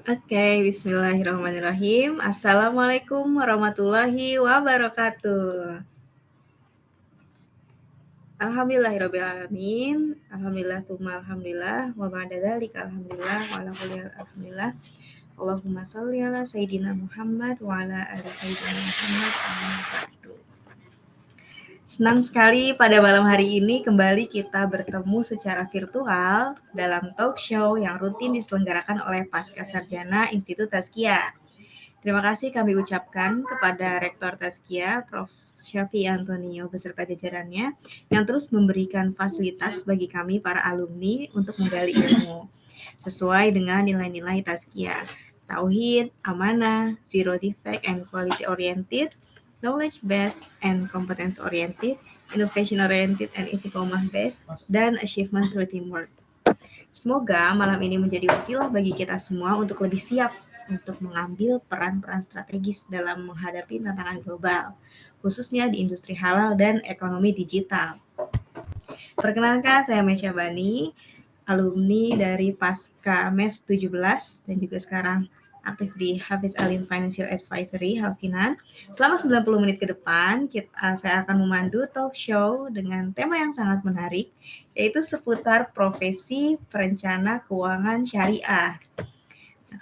Oke, bismillahirrahmanirrahim. Assalamualaikum warahmatullahi wabarakatuh. Alhamdulillahirrabbilalamin. Alhamdulillah tsumma alhamdulillah. Wa ba'da dzalika alhamdulillah wa ala kulli hal alhamdulillah. Allahumma sholli ala sayyidina Muhammad wa ala ali sayyidina Muhammad. Amma ba'du. Senang sekali pada malam hari ini kembali kita bertemu secara virtual dalam talk show yang rutin diselenggarakan oleh Pascasarjana Institut Tazkiyah. Terima kasih kami ucapkan kepada Rektor Tazkiyah, Prof. Syafi Antonio beserta jajarannya yang terus memberikan fasilitas bagi kami para alumni untuk menggali ilmu sesuai dengan nilai-nilai Tazkiyah, tauhid, amanah, zero defect and quality oriented, knowledge based and competence oriented, innovation oriented and istiqomah based, dan achievement through teamwork. Semoga malam ini menjadi wasilah bagi kita semua untuk lebih siap untuk mengambil peran-peran strategis dalam menghadapi tantangan global, khususnya di industri halal dan ekonomi digital. Perkenalkan, saya Mesya Bani, alumni dari Pasca MES 17 dan juga sekarang aktif di Hafiz Alim Financial Advisory Halkinan. Selama 90 menit ke depan, saya akan memandu talk show dengan tema yang sangat menarik, yaitu seputar profesi perencana keuangan syariah.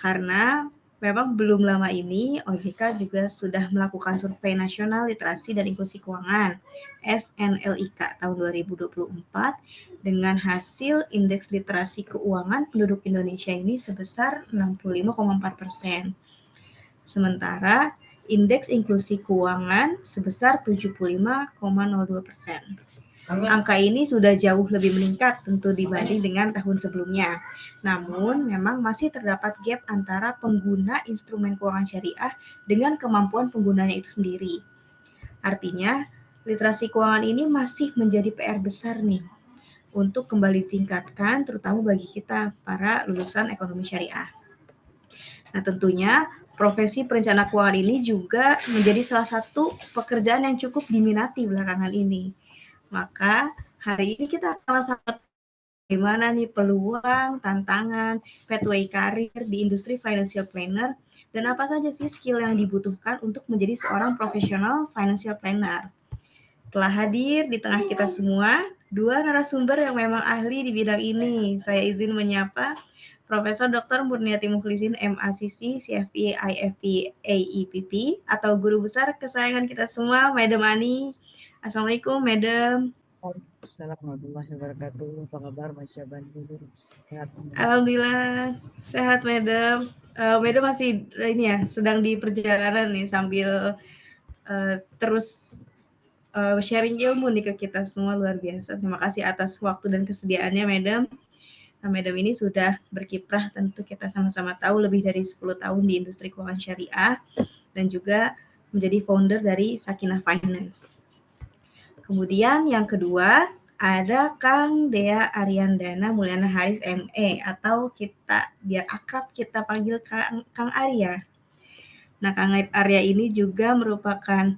Karena memang belum lama ini OJK juga sudah melakukan survei nasional literasi dan inklusi keuangan SNLIK tahun 2024 dengan hasil indeks literasi keuangan penduduk Indonesia ini sebesar 65,4%. Sementara indeks inklusi keuangan sebesar 75,02%. Angka ini sudah jauh lebih meningkat tentu dibanding dengan tahun sebelumnya. Namun, memang masih terdapat gap antara pengguna instrumen keuangan syariah dengan kemampuan penggunanya itu sendiri. Artinya, literasi keuangan ini masih menjadi PR besar nih untuk kembali ditingkatkan, terutama bagi kita para lulusan ekonomi syariah. Nah, tentunya profesi perencana keuangan ini juga menjadi salah satu pekerjaan yang cukup diminati belakangan ini. Maka hari ini kita sama-sama bagaimana nih peluang, tantangan, pathway karir di industri financial planner, dan apa saja sih skill yang dibutuhkan untuk menjadi seorang profesional financial planner. Telah hadir di tengah kita semua dua narasumber yang memang ahli di bidang ini. Saya izin menyapa Profesor Dr. Murniati Mukhlisin, MACC, CFP, IFP, AEPP, atau guru besar kesayangan kita semua, Madam Ani. Assalamualaikum, Madam. Assalamualaikum warahmatullahi wabarakatuh. Apa kabar, Mas Syabani? Sehat? Alhamdulillah, sehat, Madam. Madam masih ini ya, sedang di perjalanan nih sambil terus sharing ilmu nih ke kita semua, luar biasa. Terima kasih atas waktu dan kesediaannya, Madam. Nah, Madam ini sudah berkiprah, tentu kita sama-sama tahu lebih dari 10 tahun di industri keuangan syariah dan juga menjadi founder dari Sakinah Finance. Kemudian yang kedua ada Kang Dea Ariandana Mulyana Haris ME atau kita biar akrab kita panggil Kang Arya. Nah, Kang Arya ini juga merupakan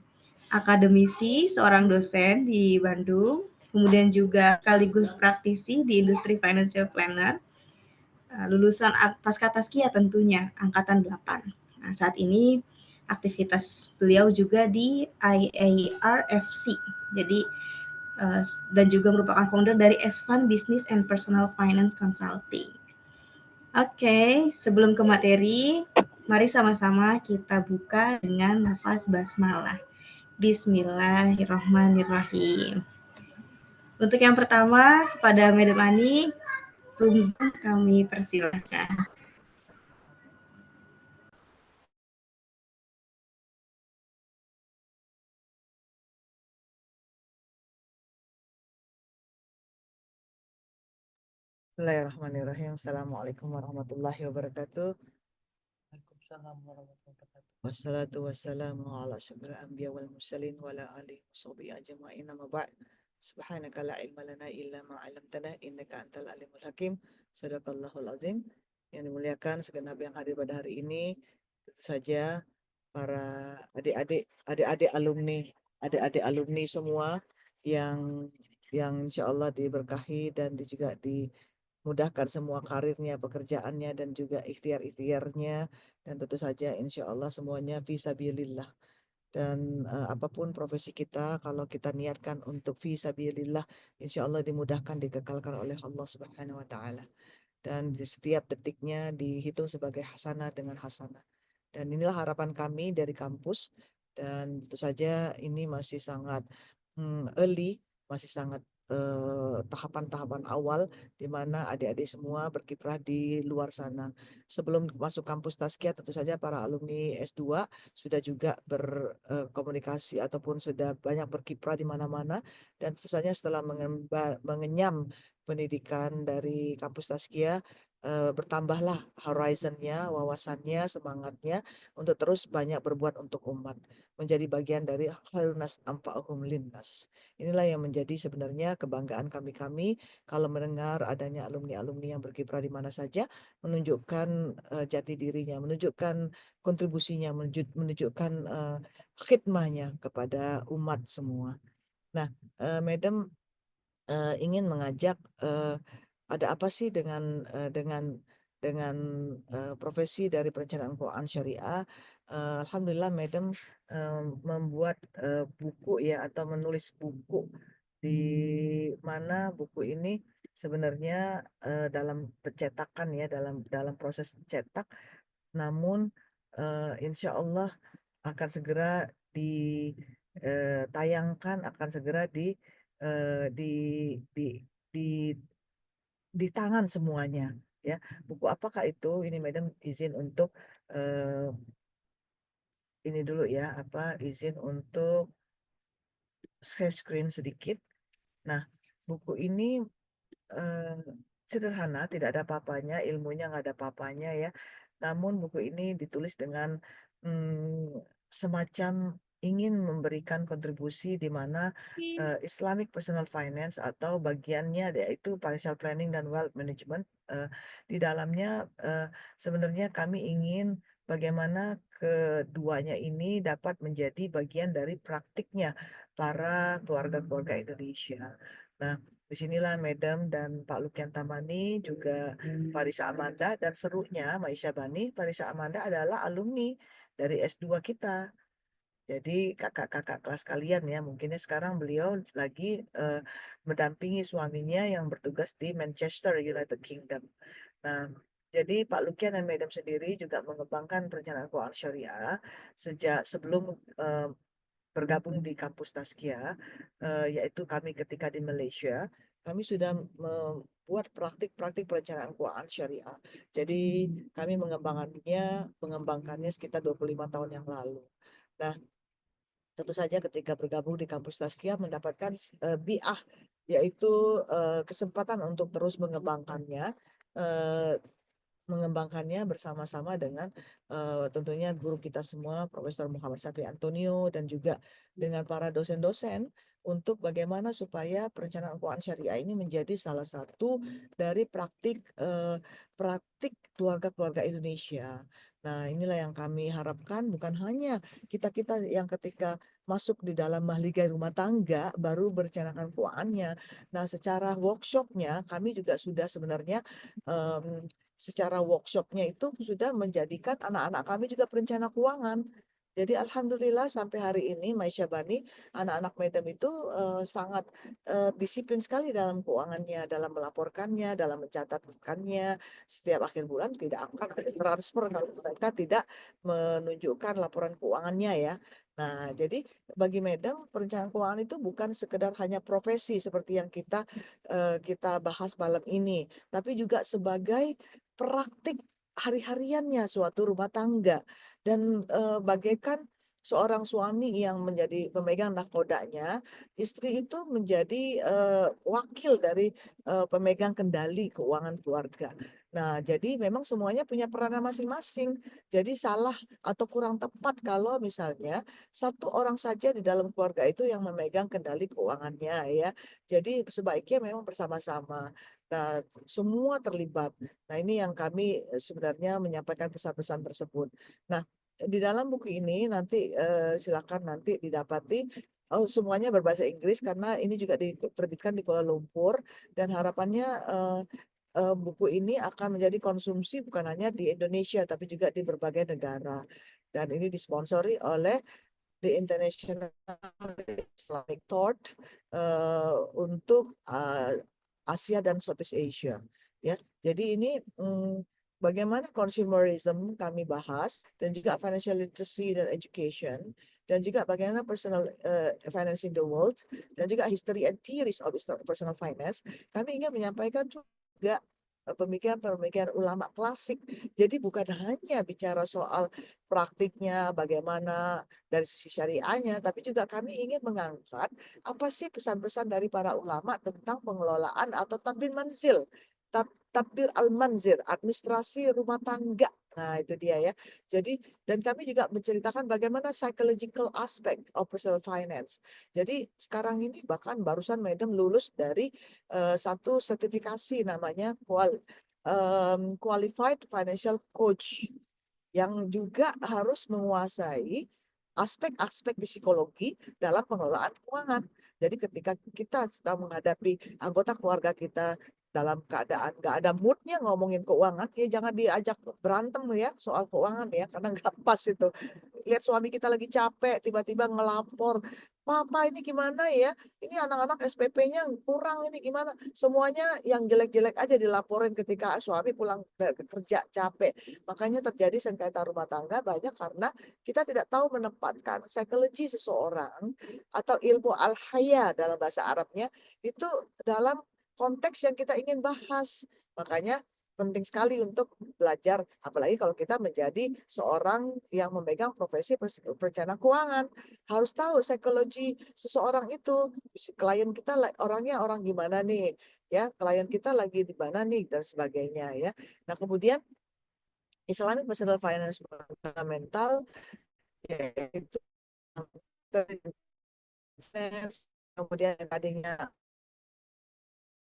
akademisi, seorang dosen di Bandung, kemudian juga sekaligus praktisi di industri financial planner, lulusan Pasca Tazkiyah tentunya, angkatan 8. Nah, saat ini aktivitas beliau juga di IARFC, jadi dan juga merupakan founder dari S-Fund Business and Personal Finance Consulting. Oke, sebelum ke materi, mari sama-sama kita buka dengan nafas basmalah. Bismillahirrahmanirrahim. Untuk yang pertama, kepada Madam Ani, room Zoom kami persilahkan. Bismillahirrahmanirrahim. Assalamualaikum warahmatullahi wabarakatuh. Waalaikumsalam warahmatullahi wabarakatuh. Wassalatu wassalamu ala asyrofil anbiya wal mursalin wa ala alihi washabihi ajma'in. Amma ba'd. Subhanaka la ilma lana illa ma 'allamtana innaka antal alimul hakim. Shadaqallahul azim. Yang dimuliakan segenap yang hadir pada hari ini, tentu saja para adik-adik alumni semua yang insya Allah diberkahi dan juga mudahkan semua karirnya, pekerjaannya, dan juga ikhtiar-ikhtiarnya. Dan tentu saja insya Allah semuanya fisabilillah. Dan apapun profesi kita, kalau kita niatkan untuk fisabilillah, insya Allah dimudahkan, dikekalkan oleh Allah Subhanahu wa Ta'ala. Dan di setiap detiknya dihitung sebagai hasanah dengan hasanah. Dan inilah harapan kami dari kampus. Dan tentu saja ini masih sangat early, masih sangat tahapan-tahapan awal di mana adik-adik semua berkiprah di luar sana. Sebelum masuk kampus Taskia, tentu saja para alumni S2 sudah juga berkomunikasi ataupun sudah banyak berkiprah di mana-mana. Dan tentu saja setelah mengenyam pendidikan dari kampus Taskia, bertambahlah horizonnya, wawasannya, semangatnya untuk terus banyak berbuat untuk umat, menjadi bagian dari khairun nas anfa'uhum linnas. Inilah yang menjadi sebenarnya kebanggaan kami-kami kalau mendengar adanya alumni-alumni yang berkiprah di mana saja, menunjukkan jati dirinya, menunjukkan kontribusinya, menunjukkan khidmahnya kepada umat semua. Nah, Madam ingin mengajak, ada apa sih dengan profesi dari perencanaan keuangan syariah. Alhamdulillah, Madam membuat buku ya, atau menulis buku di mana buku ini sebenarnya dalam pencetakan ya, dalam proses cetak, namun insya Allah akan segera ditayangkan, akan segera di di di di tangan semuanya ya. Buku apakah itu? Ini Madam izin untuk eh, ini dulu ya, apa, izin untuk share screen sedikit. Nah, buku ini eh, sederhana, tidak ada apa-apanya, ilmunya nggak ada apa-apanya ya. Namun buku ini ditulis dengan semacam ingin memberikan kontribusi di mana Islamic Personal Finance atau bagiannya yaitu Financial Planning dan Wealth Management, di dalamnya sebenarnya kami ingin bagaimana keduanya ini dapat menjadi bagian dari praktiknya para keluarga-keluarga Indonesia. Nah, disinilah Madam dan Pak Lukian Tamani, juga Farisa Amanda, dan serunya Maisha Bani, Farisa Amanda adalah alumni dari S2 kita. Jadi kakak-kakak kelas kalian ya, mungkinnya sekarang beliau lagi mendampingi suaminya yang bertugas di Manchester, United Kingdom. Nah, jadi Pak Lukian dan Madam sendiri juga mengembangkan perencanaan keuangan syariah sejak sebelum eh, bergabung di kampus Taskia, yaitu kami ketika di Malaysia, kami sudah membuat praktik-praktik perencanaan keuangan syariah. Jadi kami mengembangkannya sekitar 25 tahun yang lalu. Nah, tentu saja ketika bergabung di kampus Taskia mendapatkan biah, yaitu kesempatan untuk terus eh, mengembangkannya bersama-sama dengan tentunya guru kita semua, Profesor Muhammad Safi Antonio, dan juga dengan para dosen-dosen untuk bagaimana supaya perencanaan keuangan syariah ini menjadi salah satu dari praktik keluarga-keluarga Indonesia. Nah, inilah yang kami harapkan, bukan hanya kita-kita yang ketika masuk di dalam mahligai rumah tangga baru berencanakan keuangannya. Nah, secara workshopnya kami juga sudah sebenarnya secara workshopnya itu sudah menjadikan anak-anak kami juga perencana keuangan. Jadi alhamdulillah sampai hari ini Maisha Bani, anak-anak Medem itu sangat disiplin sekali dalam keuangannya, dalam melaporkannya, dalam mencatatkannya. Setiap akhir bulan tidak akan ada transfer kalau mereka tidak menunjukkan laporan keuangannya ya. Nah, jadi bagi Medem perencanaan keuangan itu bukan sekedar hanya profesi seperti yang kita bahas malam ini, tapi juga sebagai praktik hari-hariannya suatu rumah tangga, dan bagaikan seorang suami yang menjadi pemegang nahkodanya, istri itu menjadi wakil dari pemegang kendali keuangan keluarga. Nah, jadi memang semuanya punya peranan masing-masing. Jadi salah atau kurang tepat kalau misalnya satu orang saja di dalam keluarga itu yang memegang kendali keuangannya ya. Jadi sebaiknya memang bersama-sama. Nah, semua terlibat. Nah, ini yang kami sebenarnya menyampaikan pesan-pesan tersebut. Nah, di dalam buku ini nanti silakan nanti didapati. Oh, semuanya berbahasa Inggris karena ini juga diterbitkan di Kuala Lumpur, dan harapannya buku ini akan menjadi konsumsi bukan hanya di Indonesia tapi juga di berbagai negara. Dan ini disponsori oleh the International Islamic Thought untuk Asia dan Southeast Asia. Ya, jadi ini bagaimana consumerism kami bahas dan juga financial literacy dan education dan juga bagaimana personal finance in the world dan juga history and theories of personal finance. Kami ingin menyampaikan juga pemikiran-pemikiran ulama klasik. Jadi bukan hanya bicara soal praktiknya bagaimana dari sisi syariahnya, tapi juga kami ingin mengangkat apa sih pesan-pesan dari para ulama tentang pengelolaan atau tadbir manzil, tadbir al-manzil, administrasi rumah tangga. Nah, itu dia ya. Jadi, dan kami juga menceritakan bagaimana psychological aspect of personal finance. Jadi, sekarang ini bahkan barusan Madam lulus dari satu sertifikasi namanya Qualified Financial Coach yang juga harus menguasai aspek-aspek psikologi dalam pengelolaan keuangan. Jadi ketika kita sedang menghadapi anggota keluarga kita dalam keadaan nggak ada moodnya ngomongin keuangan, ya jangan diajak berantem ya soal keuangan ya, karena nggak pas itu. Lihat suami kita lagi capek, tiba-tiba ngelapor, Papa ini gimana ya? Ini anak-anak SPP-nya kurang ini gimana? Semuanya yang jelek-jelek aja dilaporin ketika suami pulang kerja capek. Makanya terjadi sengketa rumah tangga banyak karena kita tidak tahu menempatkan psikologi seseorang atau ilmu al-haya dalam bahasa Arabnya itu dalam konteks yang kita ingin bahas. Makanya penting sekali untuk belajar, apalagi kalau kita menjadi seorang yang memegang profesi perencana keuangan. Harus tahu psikologi seseorang itu, klien kita orangnya orang gimana nih, ya klien kita lagi di mana nih dan sebagainya ya. Nah kemudian Islamic Personal Finance Fundamental yaitu kemudian yang tadinya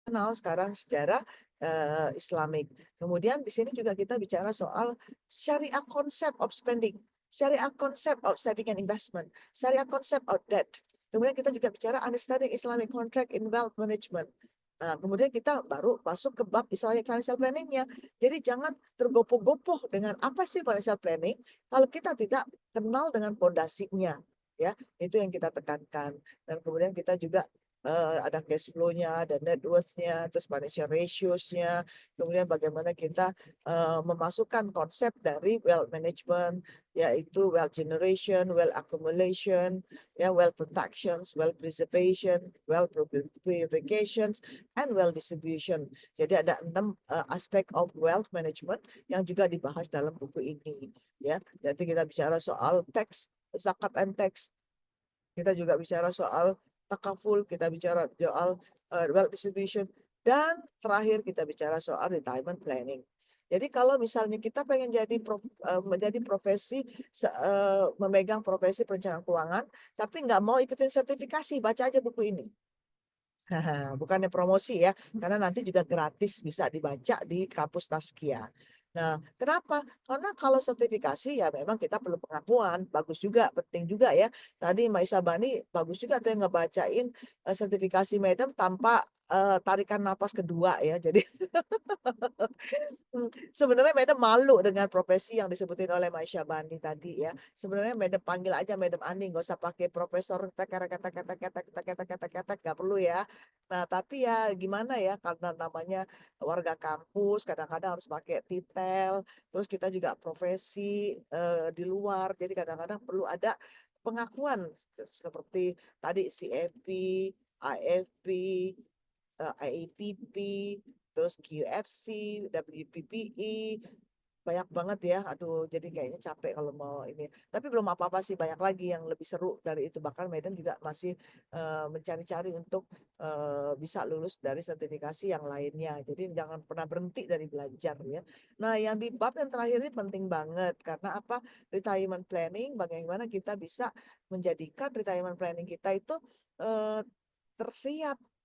kenal sekarang sejarah Islamik. Kemudian di sini juga kita bicara soal syariah concept of spending, syariah concept of saving and investment, syariah concept of debt. Kemudian kita juga bicara understanding Islamic contract in wealth management. Nah, kemudian kita baru masuk ke bab Islamic financial planning-nya. Jadi jangan tergopoh-gopoh dengan apa sih financial planning kalau kita tidak kenal dengan pondasinya. Ya, itu yang kita tekankan. Dan kemudian kita juga ada cash flow-nya, ada net worth-nya, terus financial ratios-nya, kemudian bagaimana kita memasukkan konsep dari wealth management, yaitu wealth generation, wealth accumulation, ya wealth protection, wealth preservation, wealth purification, and wealth distribution. Jadi ada 6 aspek of wealth management yang juga dibahas dalam buku ini. Ya, jadi kita bicara soal tax, zakat and tax. Kita juga bicara soal takaful, kita bicara soal wealth distribution, dan terakhir kita bicara soal retirement planning. Jadi kalau misalnya kita pengen menjadi profesi memegang profesi perencanaan keuangan, tapi nggak mau ikutin sertifikasi, baca aja buku ini. Bukannya promosi ya, karena nanti juga gratis bisa dibaca di kampus Taskia. Nah, kenapa? Karena kalau sertifikasi ya memang kita perlu pengakuan, bagus juga, penting juga ya. Tadi Mbak Isabani bagus juga tuh yang ngebacain sertifikasi Madam tanpa tarikan napas kedua ya. Jadi sebenarnya Madam malu dengan profesi yang disebutin oleh Maisha Bani tadi ya. Sebenarnya Madam panggil aja Madam Ani, nggak usah pakai profesor kata-kata nggak perlu ya. Nah tapi ya gimana ya, karena namanya warga kampus kadang-kadang harus pakai titel. Terus kita juga profesi di luar, jadi kadang-kadang perlu ada pengakuan seperti tadi CFP, IFP, IAPP, terus QFC, WPPI, banyak banget ya. Aduh, jadi kayaknya capek kalau mau ini. Tapi belum apa-apa sih, banyak lagi yang lebih seru dari itu. Bahkan Medan juga masih mencari-cari untuk bisa lulus dari sertifikasi yang lainnya. Jadi jangan pernah berhenti dari belajar ya. Nah, yang di bab yang terakhir ini penting banget karena apa? Retirement planning, bagaimana kita bisa menjadikan retirement planning kita itu eh,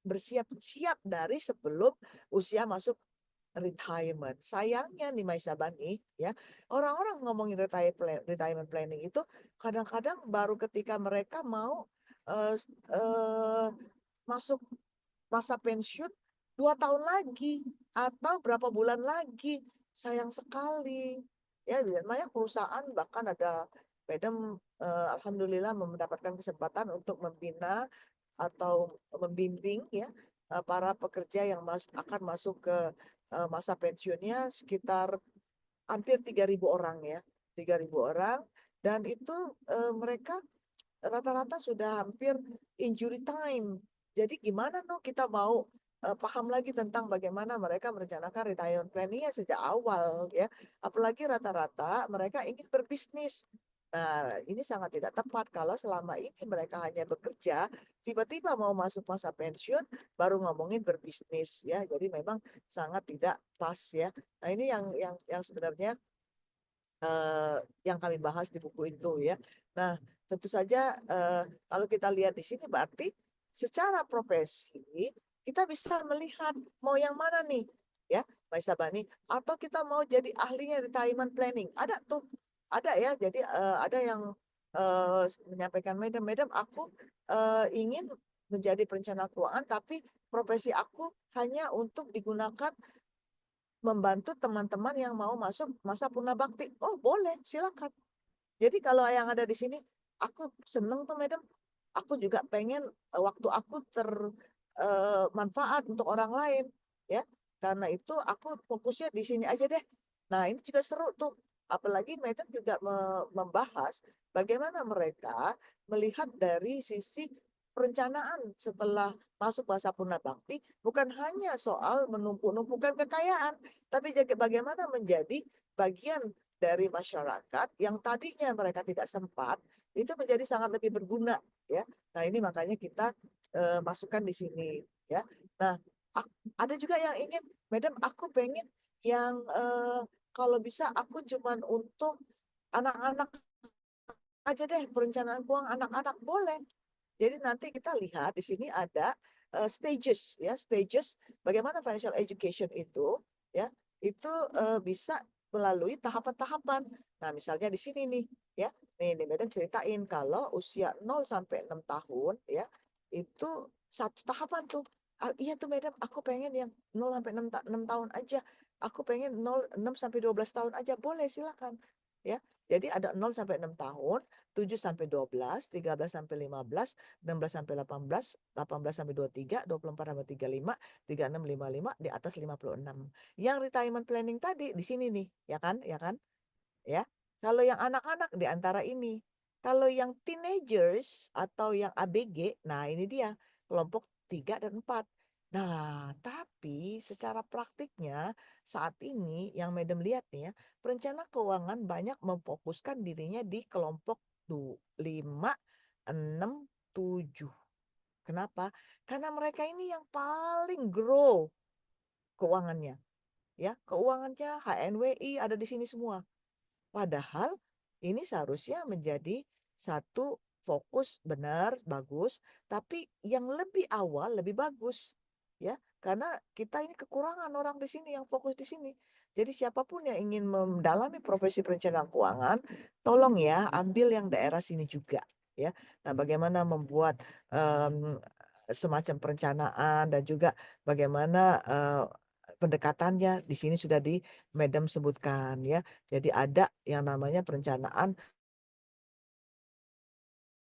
bersiap-siap dari sebelum usia masuk retirement. Sayangnya nih Maisa Bani, ya orang-orang ngomongin retirement planning itu kadang-kadang baru ketika mereka mau uh, uh, masuk masa pensiun 2 tahun lagi atau berapa bulan lagi. Sayang sekali. Ya, banyak perusahaan bahkan ada Madam alhamdulillah mendapatkan kesempatan untuk membina atau membimbing ya para pekerja yang akan masuk ke masa pensiunnya sekitar hampir 3.000 orang ya. 3.000 orang dan itu mereka rata-rata sudah hampir injury time. Jadi gimana no kita mau paham lagi tentang bagaimana mereka merencanakan retirement planning-nya sejak awal ya. Apalagi rata-rata mereka ingin berbisnis. Nah, ini sangat tidak tepat kalau selama ini mereka hanya bekerja, tiba-tiba mau masuk masa pensiun baru ngomongin berbisnis ya. Jadi memang sangat tidak pas ya. Nah, ini yang sebenarnya yang kami bahas di buku itu ya. Nah, tentu saja kalau kita lihat di sini berarti secara profesi kita bisa melihat mau yang mana nih ya, Mbak Sabani, atau kita mau jadi ahlinya retirement planning. Ada tuh, ada ya. Jadi ada yang menyampaikan, Madam, aku ingin menjadi perencana keuangan, tapi profesi aku hanya untuk digunakan membantu teman-teman yang mau masuk masa purna bakti. Oh, boleh, silakan. Jadi kalau yang ada di sini, aku seneng tuh, Madam. Aku juga pengen waktu aku termanfaat untuk orang lain, ya. Karena itu aku fokusnya di sini aja deh. Nah, ini juga seru tuh. Apalagi Madam juga membahas bagaimana mereka melihat dari sisi perencanaan setelah masuk masa purna bakti, bukan hanya soal menumpuk-numpukan kekayaan, tapi juga bagaimana menjadi bagian dari masyarakat yang tadinya mereka tidak sempat itu menjadi sangat lebih berguna ya. Nah, ini makanya kita masukkan di sini ya. Nah, ada juga yang ingin, Madam, aku pengen yang kalau bisa aku cuman untuk anak-anak aja deh, perencanaan keuangan anak-anak boleh. Jadi nanti kita lihat di sini ada stages ya, stages bagaimana financial education itu ya, itu bisa melalui tahapan-tahapan. Nah, misalnya di sini nih ya. Nih Madam ceritain kalau usia 0 sampai 6 tahun ya, itu satu tahapan tuh. Ah, iya tuh Madam, aku pengen yang 0 sampai 6 tahun aja. Aku pengen 6 sampai 12 tahun aja. Boleh, silakan. Ya. Jadi ada 0 sampai 6 tahun, 7 sampai 12, 13 sampai 15, 16 sampai 18, 18 sampai 23, 24 sampai 35, 36 55, di atas 56. Yang retirement planning tadi di sini nih, ya kan? Ya kan? Ya. Kalau yang anak-anak di antara ini. Kalau yang teenagers atau yang ABG, nah ini dia kelompok 3 dan 4. Nah, tapi secara praktiknya saat ini yang Madam lihat nih ya, perencana keuangan banyak memfokuskan dirinya di kelompok 5, 6, 7. Kenapa? Karena mereka ini yang paling grow keuangannya. Ya, keuangannya HNWI ada di sini semua. Padahal ini seharusnya menjadi satu fokus benar, bagus, tapi yang lebih awal lebih bagus. Ya, karena kita ini kekurangan orang di sini yang fokus di sini. Jadi siapapun yang ingin mendalami profesi perencanaan keuangan, tolong ya ambil yang daerah sini juga. Ya, nah bagaimana membuat semacam perencanaan dan juga bagaimana pendekatannya di sini sudah di Madam sebutkan ya. Jadi ada yang namanya perencanaan.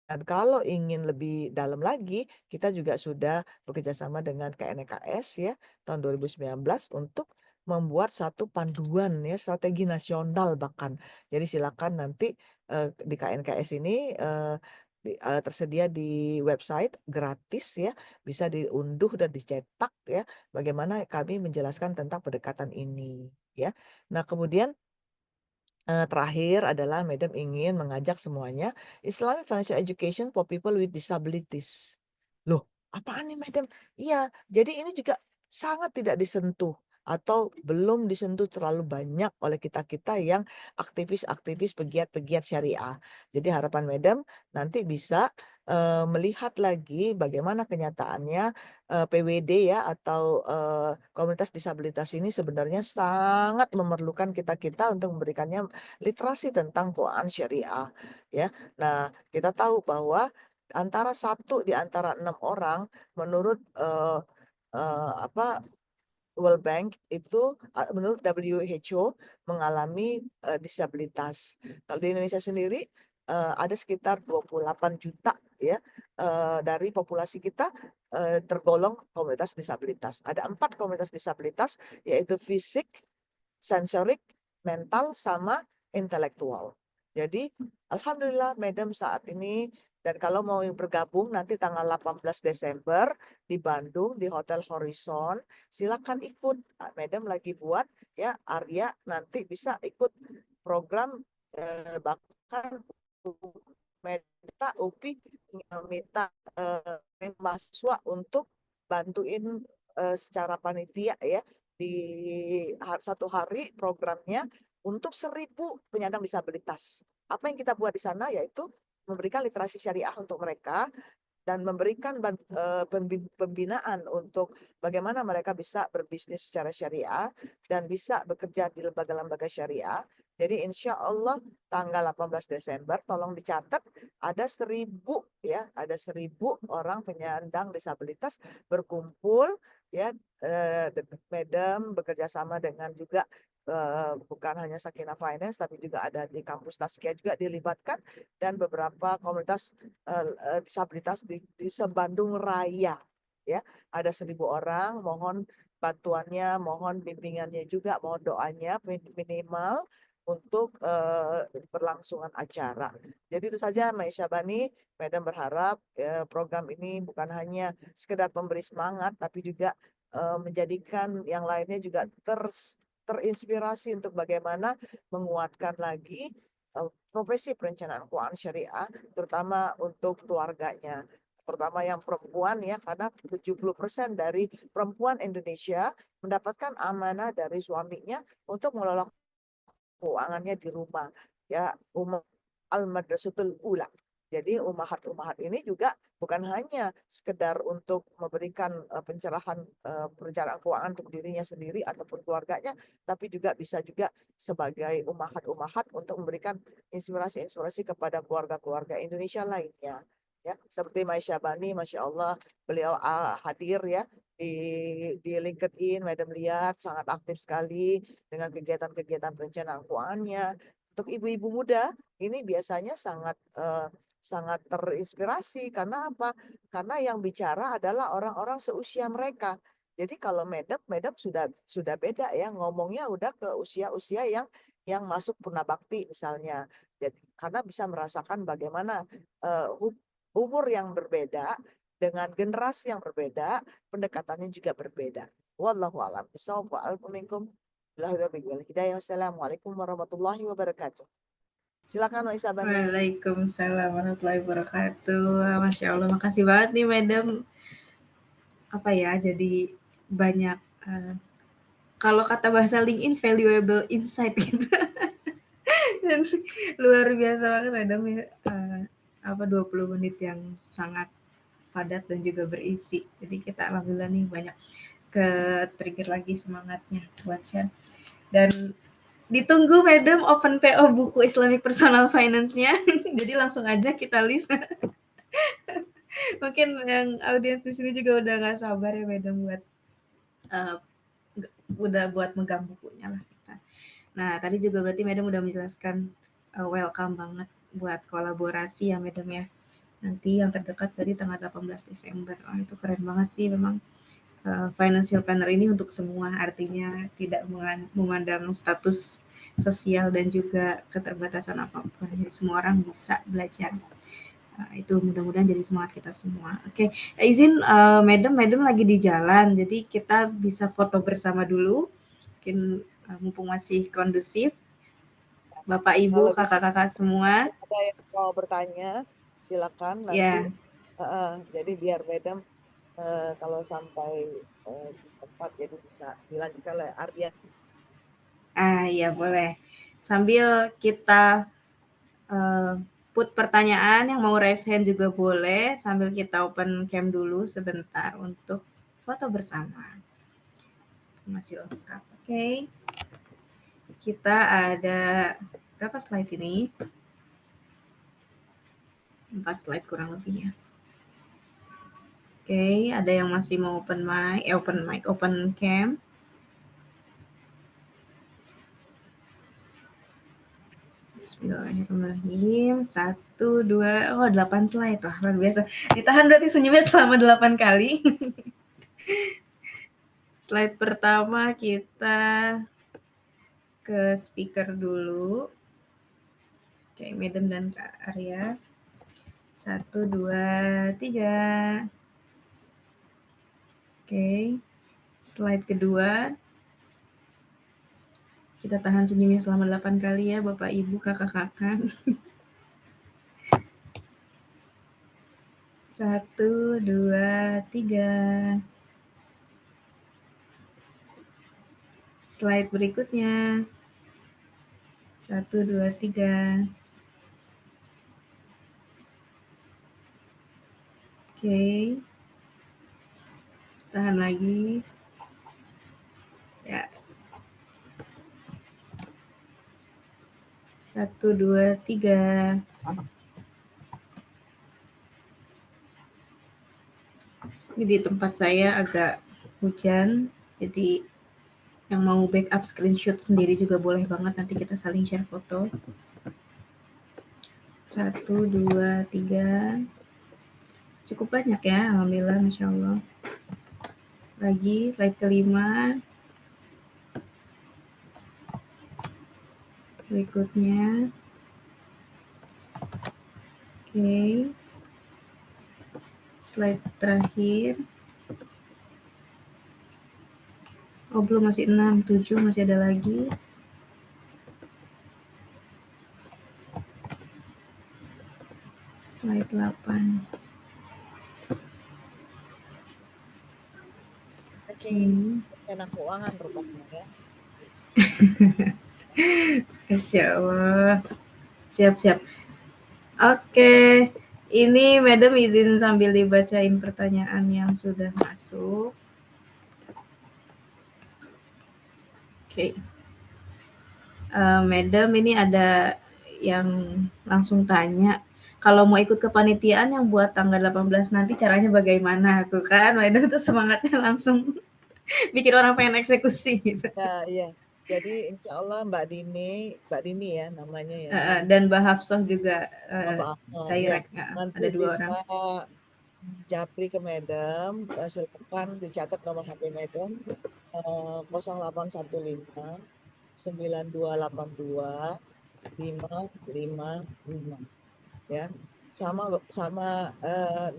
Dan kalau ingin lebih dalam lagi, kita juga sudah bekerja sama dengan KNKS ya tahun 2019 untuk membuat satu panduan ya strategi nasional bahkan. Jadi silakan nanti di KNKS ini tersedia di website gratis ya, bisa diunduh dan dicetak ya. Bagaimana kami menjelaskan tentang pendekatan ini ya. Nah, kemudian terakhir adalah Madam ingin mengajak semuanya Islamic Financial Education for People with Disabilities. Loh, apaan nih Madam? Iya, jadi ini juga sangat tidak disentuh atau belum disentuh terlalu banyak oleh kita-kita yang aktivis-aktivis pegiat-pegiat syariah. Jadi harapan Madam nanti bisa melihat lagi bagaimana kenyataannya PWD ya atau komunitas disabilitas ini sebenarnya sangat memerlukan kita-kita untuk memberikannya literasi tentang keuangan syariah ya. Nah, kita tahu bahwa antara 1 di antara 6 orang menurut apa World Bank itu menurut WHO mengalami disabilitas. Kalau di Indonesia sendiri ada sekitar 28 juta ya dari populasi kita tergolong komunitas disabilitas. Ada 4 komunitas disabilitas yaitu fisik, sensorik, mental, sama intelektual. Jadi alhamdulillah Madam saat ini, dan kalau mau bergabung nanti tanggal 18 Desember di Bandung di Hotel Horizon, silakan ikut. Madam lagi buat ya Arya nanti bisa ikut program bahkan Meta UPI minta mahasiswa untuk bantuin secara panitia ya di satu hari programnya untuk 1.000 penyandang disabilitas. Apa yang kita buat di sana yaitu memberikan literasi syariah untuk mereka dan memberikan pembinaan untuk bagaimana mereka bisa berbisnis secara syariah dan bisa bekerja di lembaga-lembaga syariah. Jadi insya Allah tanggal 18 Desember, tolong dicatat, ada 1.000 ya, ada 1.000 orang penyandang disabilitas berkumpul ya, Madam bekerja sama dengan juga bukan hanya Sakina Finance tapi juga ada di kampus Taskia juga dilibatkan dan beberapa komunitas disabilitas di Sebandung Raya ya, ada 1.000 orang. Mohon bantuannya, mohon bimbingannya juga, mohon doanya minimal untuk berlangsungan acara. Jadi itu saja Mbak Syabani. Madam berharap program ini bukan hanya sekedar memberi semangat tapi juga menjadikan yang lainnya juga terinspirasi untuk bagaimana menguatkan lagi profesi perencanaan keuangan syariah, terutama untuk keluarganya, terutama yang perempuan ya, karena 70% dari perempuan Indonesia mendapatkan amanah dari suaminya untuk mengelola keuangannya di rumah ya, al-madrasatul ula. Jadi umahat-umahat ini juga bukan hanya sekedar untuk memberikan pencerahan perencanaan keuangan untuk dirinya sendiri ataupun keluarganya, tapi juga bisa juga sebagai umahat-umahat untuk memberikan inspirasi-inspirasi kepada keluarga-keluarga Indonesia lainnya. Ya, seperti Maisha Bani, Masya Allah, beliau hadir ya di LinkedIn, Madam lihat sangat aktif sekali dengan kegiatan-kegiatan perencanaan keuangannya. Untuk ibu-ibu muda ini biasanya sangat terinspirasi karena apa? Karena yang bicara adalah orang-orang seusia mereka. Jadi kalau Madam sudah beda ya, ngomongnya udah ke usia-usia yang masuk purnabakti misalnya. Jadi karena bisa merasakan bagaimana umur yang berbeda dengan generasi yang berbeda, pendekatannya juga berbeda. Wallahu a'lam bishawab. Wa'alaikumsalam Wassalamualaikum warahmatullahi wabarakatuh. Silakan Waisa Bani. Waalaikumsalam warahmatullahi wabarakatuh. Masya Allah, makasih banget nih Madam. Apa ya, jadi banyak kalau kata bahasa LinkedIn valuable insight gitu. Dan luar biasa banget Madam ya. 20 menit yang sangat padat dan juga berisi. Jadi kita alhamdulillah nih banyak ke trigger lagi semangatnya buat share. Dan ditunggu Madam open PO buku Islamic Personal Finance-nya. Jadi langsung aja kita list. Mungkin yang audiens di sini juga udah nggak sabar ya Madam buat udah buat megang bukunya lah kita. Nah tadi juga berarti Madam udah menjelaskan welcome banget buat kolaborasi ya Madam ya. Nanti yang terdekat dari tanggal 18 Desember. Oh, itu keren banget sih memang. Financial planner ini untuk semua, artinya tidak memandang status sosial dan juga keterbatasan apapun. Jadi semua orang bisa belajar. Itu mudah-mudahan jadi semangat kita semua. Oke, izin Madam lagi di jalan, jadi kita bisa foto bersama dulu. Mungkin mumpung masih kondusif. Bapak, Ibu, kakak-kakak semua. Ada yang mau bertanya, silakan nanti. Jadi biar Madam kalau sampai di tempat jadi bisa dilanjutkan oleh Arya. Iya boleh. Sambil kita put pertanyaan, yang mau raise hand juga boleh, sambil kita open cam dulu sebentar untuk foto bersama. Masih lengkap. Oke. Kita ada berapa slide ini? 4 slide kurang lebih ya. Oke, ada yang masih mau open cam. Bismillahirrahmanirrahim. 1, 2, 8 slide. Wah, luar biasa. Ditahan berarti senyumnya selama 8 kali. Slide pertama kita ke speaker dulu. Oke, Madam dan Kak Arya. 1, 2, 3. Oke, slide kedua. Kita tahan senyumnya selama 8 kali ya, Bapak, Ibu, Kakak-kakak. 1, 2, 3. Slide berikutnya. 1, 2, 3. Oke. Tahan lagi. Ya. 1, 2, 3. Ini di tempat saya agak hujan, jadi yang mau backup screenshot sendiri juga boleh banget, nanti kita saling share foto. 1, 2, 3. Cukup banyak ya, alhamdulillah, Masya Allah. Lagi slide kelima. Berikutnya. Oke. Slide terakhir. Oh, belum, masih 6, 7, masih ada lagi. Slide 8. Oke, rencana keuangan rupanya ya. Masya Allah. Siap-siap. Oke. Ini Madam izin sambil dibacain pertanyaan yang sudah masuk. Oke. Madam, ini ada yang langsung tanya, kalau mau ikut kepanitiaan yang buat tanggal 18 nanti caranya bagaimana? Tuh kan, Madam tuh semangatnya langsung bikin orang pengen eksekusi gitu. Ya, iya. Jadi insya Allah Mbak Dini ya namanya ya. Dan Mbak Hafsah juga Ya, direct. nanti Ada 2 bisa orang. japri ke Madam, silakan dicatat nomor HP Madam 0815 9282 555 ya. Sama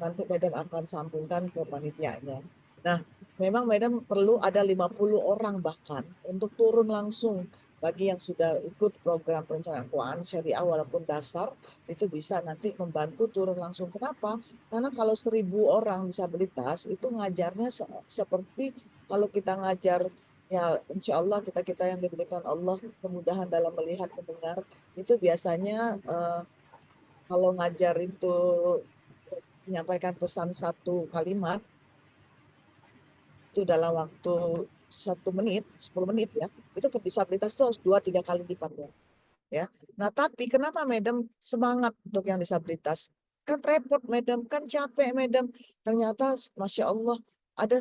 nanti Madam akan sambungkan ke panitianya. Nah, memang Madam perlu ada 50 orang bahkan untuk turun langsung bagi yang sudah ikut program perencanaan keuangan syariah walaupun dasar itu bisa nanti membantu turun langsung. Kenapa? Karena kalau 1.000 orang disabilitas itu ngajarnya seperti kalau kita ngajar ya insya Allah kita yang diberikan Allah kemudahan dalam melihat mendengar itu biasanya kalau ngajar itu menyampaikan pesan satu kalimat itu dalam waktu 1 menit, 10 menit ya, itu disabilitas itu harus 2-3 kali lipat ya. Nah tapi kenapa Madam semangat untuk yang disabilitas? Kan repot Madam, kan capek Madam. Ternyata Masya Allah ada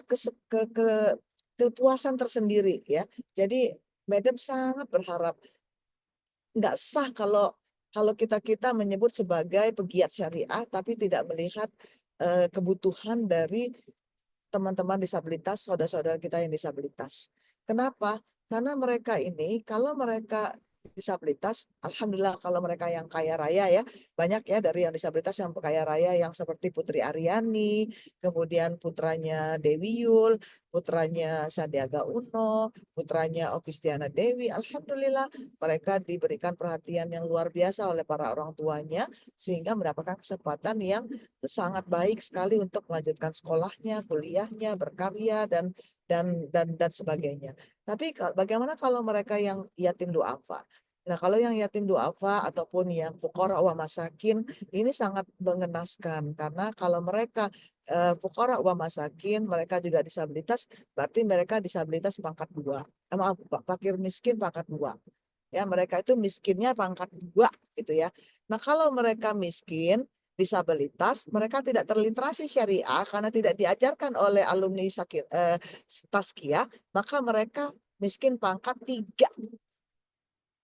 kepuasan tersendiri ya. Jadi Madam sangat berharap nggak sah kalau kita menyebut sebagai pegiat syariah tapi tidak melihat kebutuhan dari teman-teman disabilitas, saudara-saudara kita yang disabilitas. Kenapa? Karena mereka ini, kalau mereka disabilitas, alhamdulillah kalau mereka yang kaya raya ya, banyak ya dari yang disabilitas yang kaya raya yang seperti Putri Aryani, kemudian putranya Dewi Yul, putranya Sandiaga Uno, putranya Okistiana Dewi, alhamdulillah mereka diberikan perhatian yang luar biasa oleh para orang tuanya sehingga mendapatkan kesempatan yang sangat baik sekali untuk melanjutkan sekolahnya, kuliahnya, berkarya dan sebagainya. Tapi bagaimana kalau mereka yang yatim duafa? Nah, kalau yang yatim duafa ataupun yang fuqara wa masakin ini sangat mengenaskan karena kalau mereka fuqara wa masakin, mereka juga disabilitas, berarti mereka disabilitas pangkat 2. Maaf, fakir miskin pangkat 2. Ya, mereka itu miskinnya pangkat 2 gitu ya. Nah, kalau mereka miskin disabilitas, mereka tidak terliterasi syariah karena tidak diajarkan oleh alumni Tazkiyah, maka mereka miskin pangkat 3.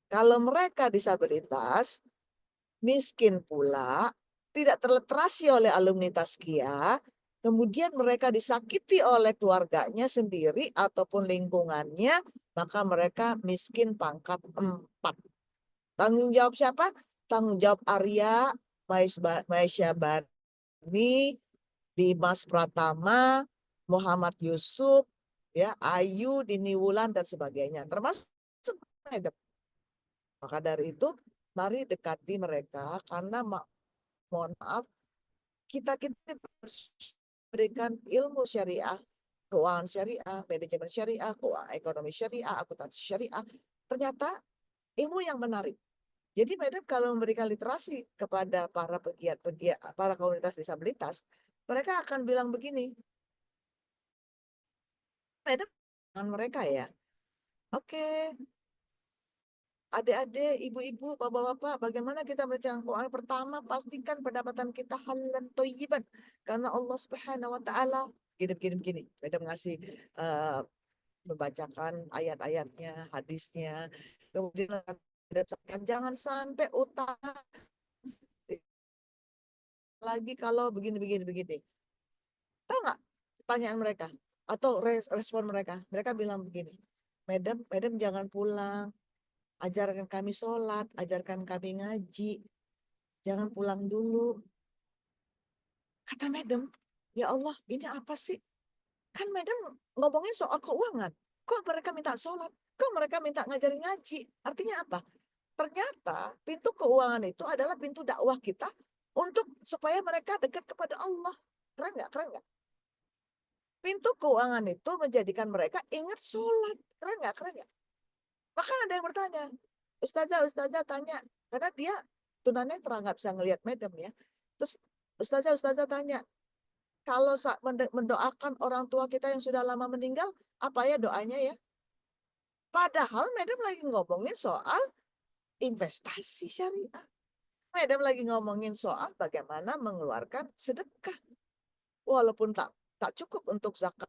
Kalau mereka disabilitas, miskin pula, tidak terliterasi oleh alumni Tazkiyah, kemudian mereka disakiti oleh keluarganya sendiri ataupun lingkungannya, maka mereka miskin pangkat 4. Tanggung jawab siapa? Tanggung jawab Arya, Maisya Bani, Dimas Pratama, Muhammad Yusuf, ya, Ayu, Dini Wulan, dan sebagainya. Termasuk Medem. Maka dari itu, mari dekati mereka karena mohon maaf, kita berikan ilmu syariah, keuangan syariah, manajemen syariah, keuangan ekonomi syariah, akuntansi syariah. Ternyata ilmu yang menarik. Jadi Madam kalau memberikan literasi kepada para pegiat-pegiat, para komunitas disabilitas, mereka akan bilang begini, Madam, dengan mereka ya, oke, adik-adik, ibu-ibu, bapak-bapak, bagaimana kita merencanakan keuangan? Pertama, pastikan pendapatan kita halalan thayyiban. Karena Allah Subhanahu wa taala gini. Madam ngasih membacakan ayat-ayatnya, hadisnya. Kemudian jangan sampai utang lagi kalau begini. Tahu nggak pertanyaan mereka atau respon mereka? Mereka bilang begini, Madam jangan pulang, ajarkan kami sholat, ajarkan kami ngaji, jangan pulang dulu. Kata Madam, ya Allah, ini apa sih? Kan Madam ngomongin soal keuangan. Kok mereka minta sholat? Kok mereka minta ngajarin ngaji? Artinya apa? Ternyata pintu keuangan itu adalah pintu dakwah kita untuk supaya mereka dekat kepada Allah. Keren nggak? Keren nggak? Pintu keuangan itu menjadikan mereka ingat sholat. Keren nggak? Keren nggak? Bahkan ada yang bertanya, Ustazah tanya, karena dia tunanetra nggak bisa ngelihat Madam ya. Terus Ustazah tanya, kalau mendoakan orang tua kita yang sudah lama meninggal, apa ya doanya ya? Padahal Madam lagi ngomongin soal investasi syariah. Madam lagi ngomongin soal bagaimana mengeluarkan sedekah. Walaupun tak cukup untuk zakat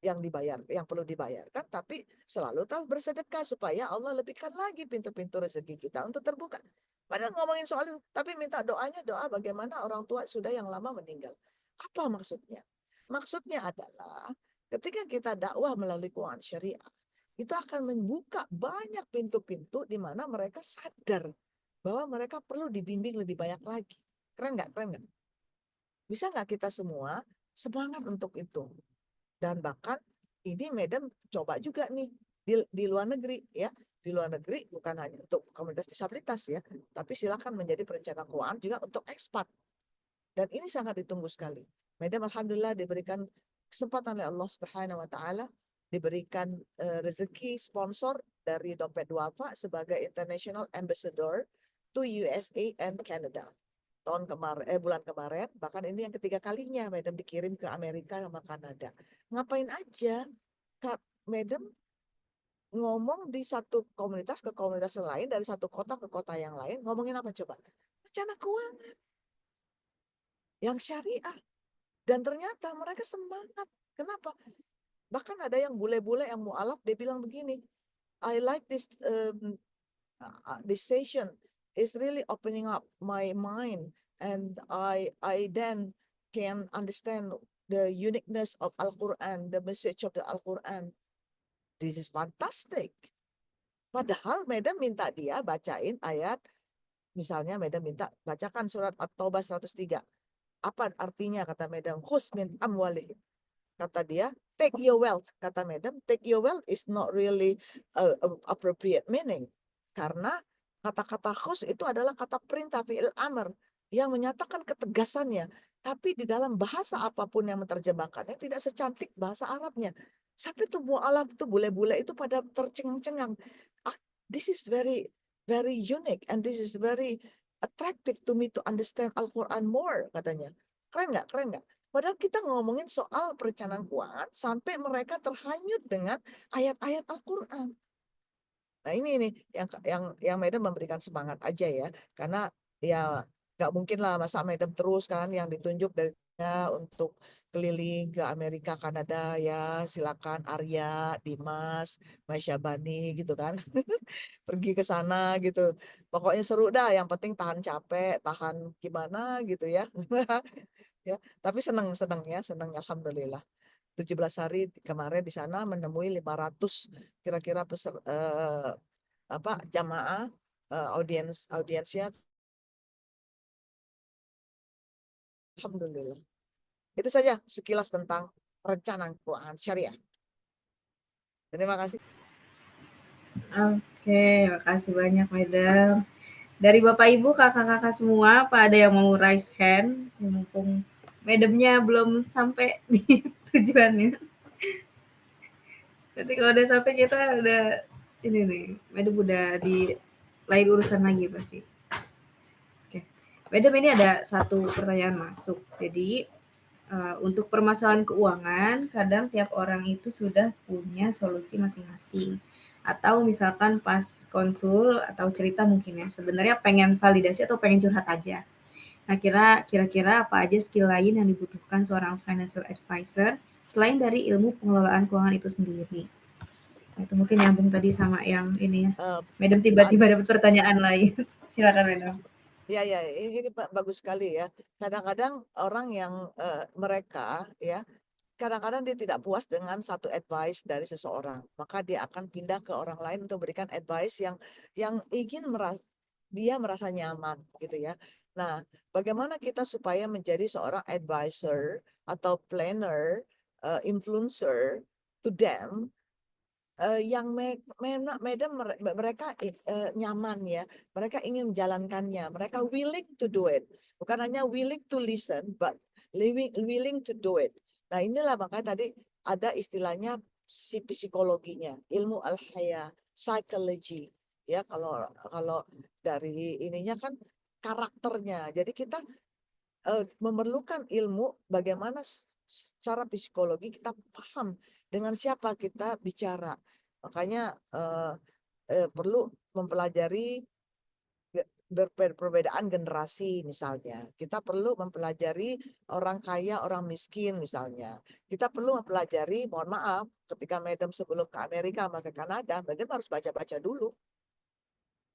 yang dibayar, yang perlu dibayarkan, tapi selalu tahu bersedekah supaya Allah lebihkan lagi pintu-pintu rezeki kita untuk terbuka. Padahal ngomongin soal itu, tapi minta doanya doa bagaimana orang tua sudah yang lama meninggal. Apa maksudnya? Maksudnya adalah ketika kita dakwah melalui keuangan syariah, itu akan membuka banyak pintu-pintu di mana mereka sadar bahwa mereka perlu dibimbing lebih banyak lagi. Keren nggak? Keren nggak? Bisa nggak kita semua semangat untuk itu? Dan bahkan ini Madam coba juga nih di luar negeri ya. Di luar negeri bukan hanya untuk komunitas disabilitas ya, tapi silakan menjadi perencana keuangan juga untuk ekspat. Dan ini sangat ditunggu sekali. Madam alhamdulillah diberikan kesempatan oleh Allah Subhanahu wa taala, diberikan rezeki sponsor dari Dompet Duafa sebagai International Ambassador to USA and Canada. Bulan kemarin, bahkan ini yang ketiga kalinya Madam dikirim ke Amerika sama Kanada. Ngapain aja? Kak Madam ngomong di satu komunitas ke komunitas lain, dari satu kota ke kota yang lain, ngomongin apa coba? Rencana keuangan yang syariah. Dan ternyata mereka semangat. Kenapa? Bahkan ada yang bule-bule yang mualaf, dia bilang begini, I like this station. It's really opening up my mind, and I then can understand the uniqueness of Al-Quran, the message of the Al-Quran. This is fantastic. Padahal Madam minta dia bacain ayat, misalnya Madam minta bacakan surat At-Taubah 103. Apa artinya kata Madam? Khus min amwalihim. Kata dia, take your wealth. Kata Madam, take your wealth is not really appropriate meaning. Karena kata-kata khus itu adalah kata perintah fi'il amr yang menyatakan ketegasannya. Tapi di dalam bahasa apapun yang menerjemahkannya tidak secantik bahasa Arabnya. Sampai tuh mu'alaf itu bule-bule itu pada tercengang-cengang. This is very very unique and this is very attractive to me to understand Al-Quran more, katanya. Keren nggak? Keren nggak? Padahal kita ngomongin soal perencanaan keuangan sampai mereka terhanyut dengan ayat-ayat Al-Quran. Nah ini nih yang Madam memberikan semangat aja ya, karena ya nggak mungkin lah masa Madam terus kan yang ditunjuk dari untuk keliling ke Amerika, Kanada, ya silakan Arya, Dimas, Maisha Bani gitu kan. Pergi ke sana gitu. Pokoknya seru dah, yang penting tahan capek, tahan gimana gitu ya. Ya, tapi senang ya, senang alhamdulillah. 17 hari kemarin di sana menemui 500 kira-kira apa jamaah, audiensnya alhamdulillah. Itu saja sekilas tentang perencanaan keuangan syariah. Terima kasih. Oke, makasih banyak Madam. Dari Bapak Ibu, kakak-kakak semua, apa ada yang mau raise hand? Mumpung Madamnya belum sampai di tujuannya. Nanti kalau udah sampai kita udah ini nih, Madam udah di lain urusan lagi pasti. Oke, Madam ini ada satu pertanyaan masuk. Jadi untuk permasalahan keuangan, kadang tiap orang itu sudah punya solusi masing-masing. Atau misalkan pas konsul atau cerita mungkin ya, sebenarnya pengen validasi atau pengen curhat aja. Nah, kira-kira apa aja skill lain yang dibutuhkan seorang financial advisor selain dari ilmu pengelolaan keuangan itu sendiri? Nah, itu mungkin nyambung tadi sama yang ini ya. Eh, Madam saat tiba-tiba dapat pertanyaan lain. Silakan, Madam. ya ini bagus sekali ya. Kadang-kadang orang yang mereka ya kadang-kadang dia tidak puas dengan satu advice dari seseorang, maka dia akan pindah ke orang lain untuk berikan advice yang ingin dia merasa nyaman gitu ya. Nah, bagaimana kita supaya menjadi seorang advisor atau planner, influencer to them, yang Madam mereka nyaman ya, mereka ingin menjalankannya, mereka willing to do it, bukan hanya willing to listen, but willing to do it. Nah inilah makanya tadi ada istilahnya psikologinya, ilmu al-haya, psychology, ya kalau kalau dari ininya kan karakternya. Jadi kita memerlukan ilmu bagaimana secara psikologi kita paham dengan siapa kita bicara. Makanya perlu mempelajari perbedaan generasi misalnya. Kita perlu mempelajari orang kaya, orang miskin misalnya. Kita perlu mempelajari, mohon maaf, ketika Madam sebelum ke Amerika sama ke Kanada, Madam harus baca-baca dulu.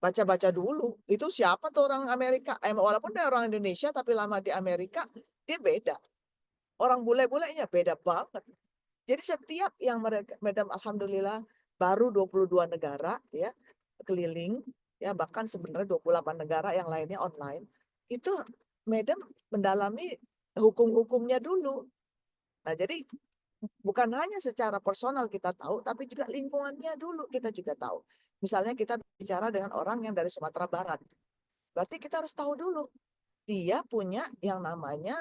Baca-baca dulu. Itu siapa tuh orang Amerika? Walaupun dia orang Indonesia tapi lama di Amerika, dia beda. Orang bule-bulenya beda banget. Jadi setiap yang mereka, Madam alhamdulillah baru 22 negara ya keliling, ya bahkan sebenarnya 28 negara yang lainnya online. Itu Madam mendalami hukum-hukumnya dulu. Nah, jadi bukan hanya secara personal kita tahu, tapi juga lingkungannya dulu kita juga tahu. Misalnya kita bicara dengan orang yang dari Sumatera Barat. Berarti kita harus tahu dulu dia punya yang namanya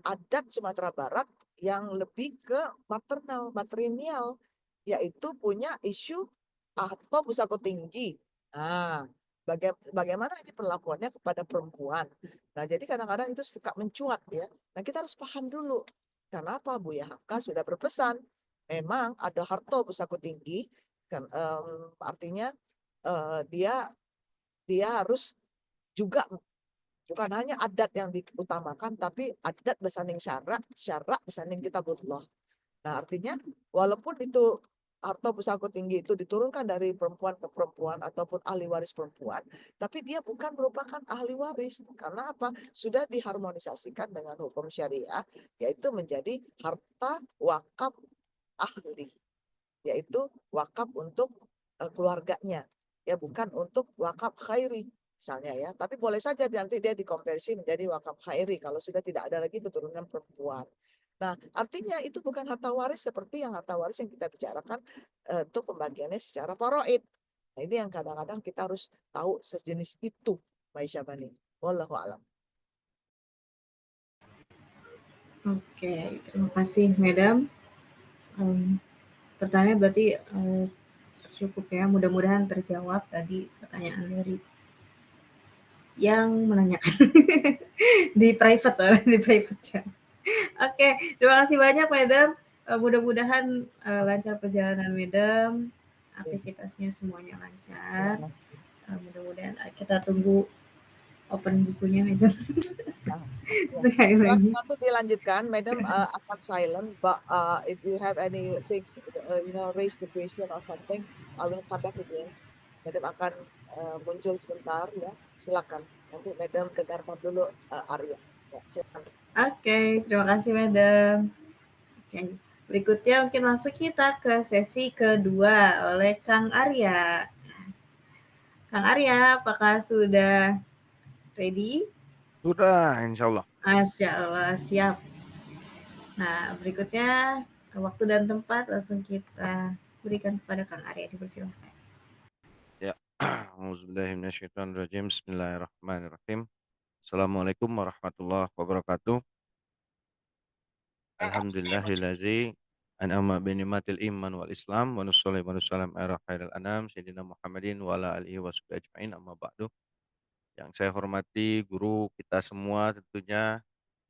adat Sumatera Barat yang lebih ke maternal, matrinial, yaitu punya isu atau pusako tinggi. Nah, bagaimana ini perlakuannya kepada perempuan. Nah, jadi kadang-kadang itu suka mencuat ya. Nah, kita harus paham dulu. Kenapa Buya Hamka sudah berpesan, memang ada harto pusako tinggi, kan artinya dia dia harus juga bukan hanya adat yang diutamakan, tapi adat bersanding syarak, syarak bersanding kitabullah. Nah, artinya walaupun itu harta pusako tinggi itu diturunkan dari perempuan ke perempuan ataupun ahli waris perempuan, tapi dia bukan merupakan ahli waris. Karena apa? Sudah diharmonisasikan dengan hukum syariah, yaitu menjadi harta wakaf ahli, yaitu wakaf untuk keluarganya, ya bukan untuk wakaf khairi misalnya ya. Tapi boleh saja nanti dia dikonversi menjadi wakaf khairi kalau sudah tidak ada lagi keturunan perempuan. Nah, artinya itu bukan harta waris seperti yang harta waris yang kita bicarakan untuk pembagiannya secara faraid. Nah, ini yang kadang-kadang kita harus tahu sejenis itu, Mbak Syabani. Wallahu a'lam. Oke, terima kasih, Madam. Pertanyaan berarti cukup ya. Mudah-mudahan terjawab tadi pertanyaan dari yang menanyakan di private soalnya di private chat. Oke, terima kasih banyak, Madam. Mudah-mudahan lancar perjalanan Madam, aktivitasnya semuanya lancar. Mudah-mudahan kita tunggu open bukunya Madam. Ah, ya. Sekali lagi. Nanti dilanjutkan, Madam akan silent, but if you have anything, raise the question or something, I will come back again. Madam akan muncul sebentar ya, silakan. Nanti Madam dengarkan dulu Arya. Ya, silakan. Oke, terima kasih Madam. Oke, berikutnya mungkin langsung kita ke sesi kedua oleh Kang Arya. Kang Arya, apakah sudah ready? Sudah, insya Allah. Masya Allah, siap. Nah, berikutnya waktu dan tempat langsung kita berikan kepada Kang Arya, dipersilakan. Ya. Auzubillahiminasyaitonirrajim. Bismillahirrahmanirrahim. Assalamualaikum warahmatullahi wabarakatuh. Alhamdulillahillazi an'ama binimatil iman wal islam wa nusalli wa nusallam ala khairil anam sayyidina Muhammadin wa ala alihi wa sahbihi ajma'in amma ba'du. Yang saya hormati guru kita semua tentunya,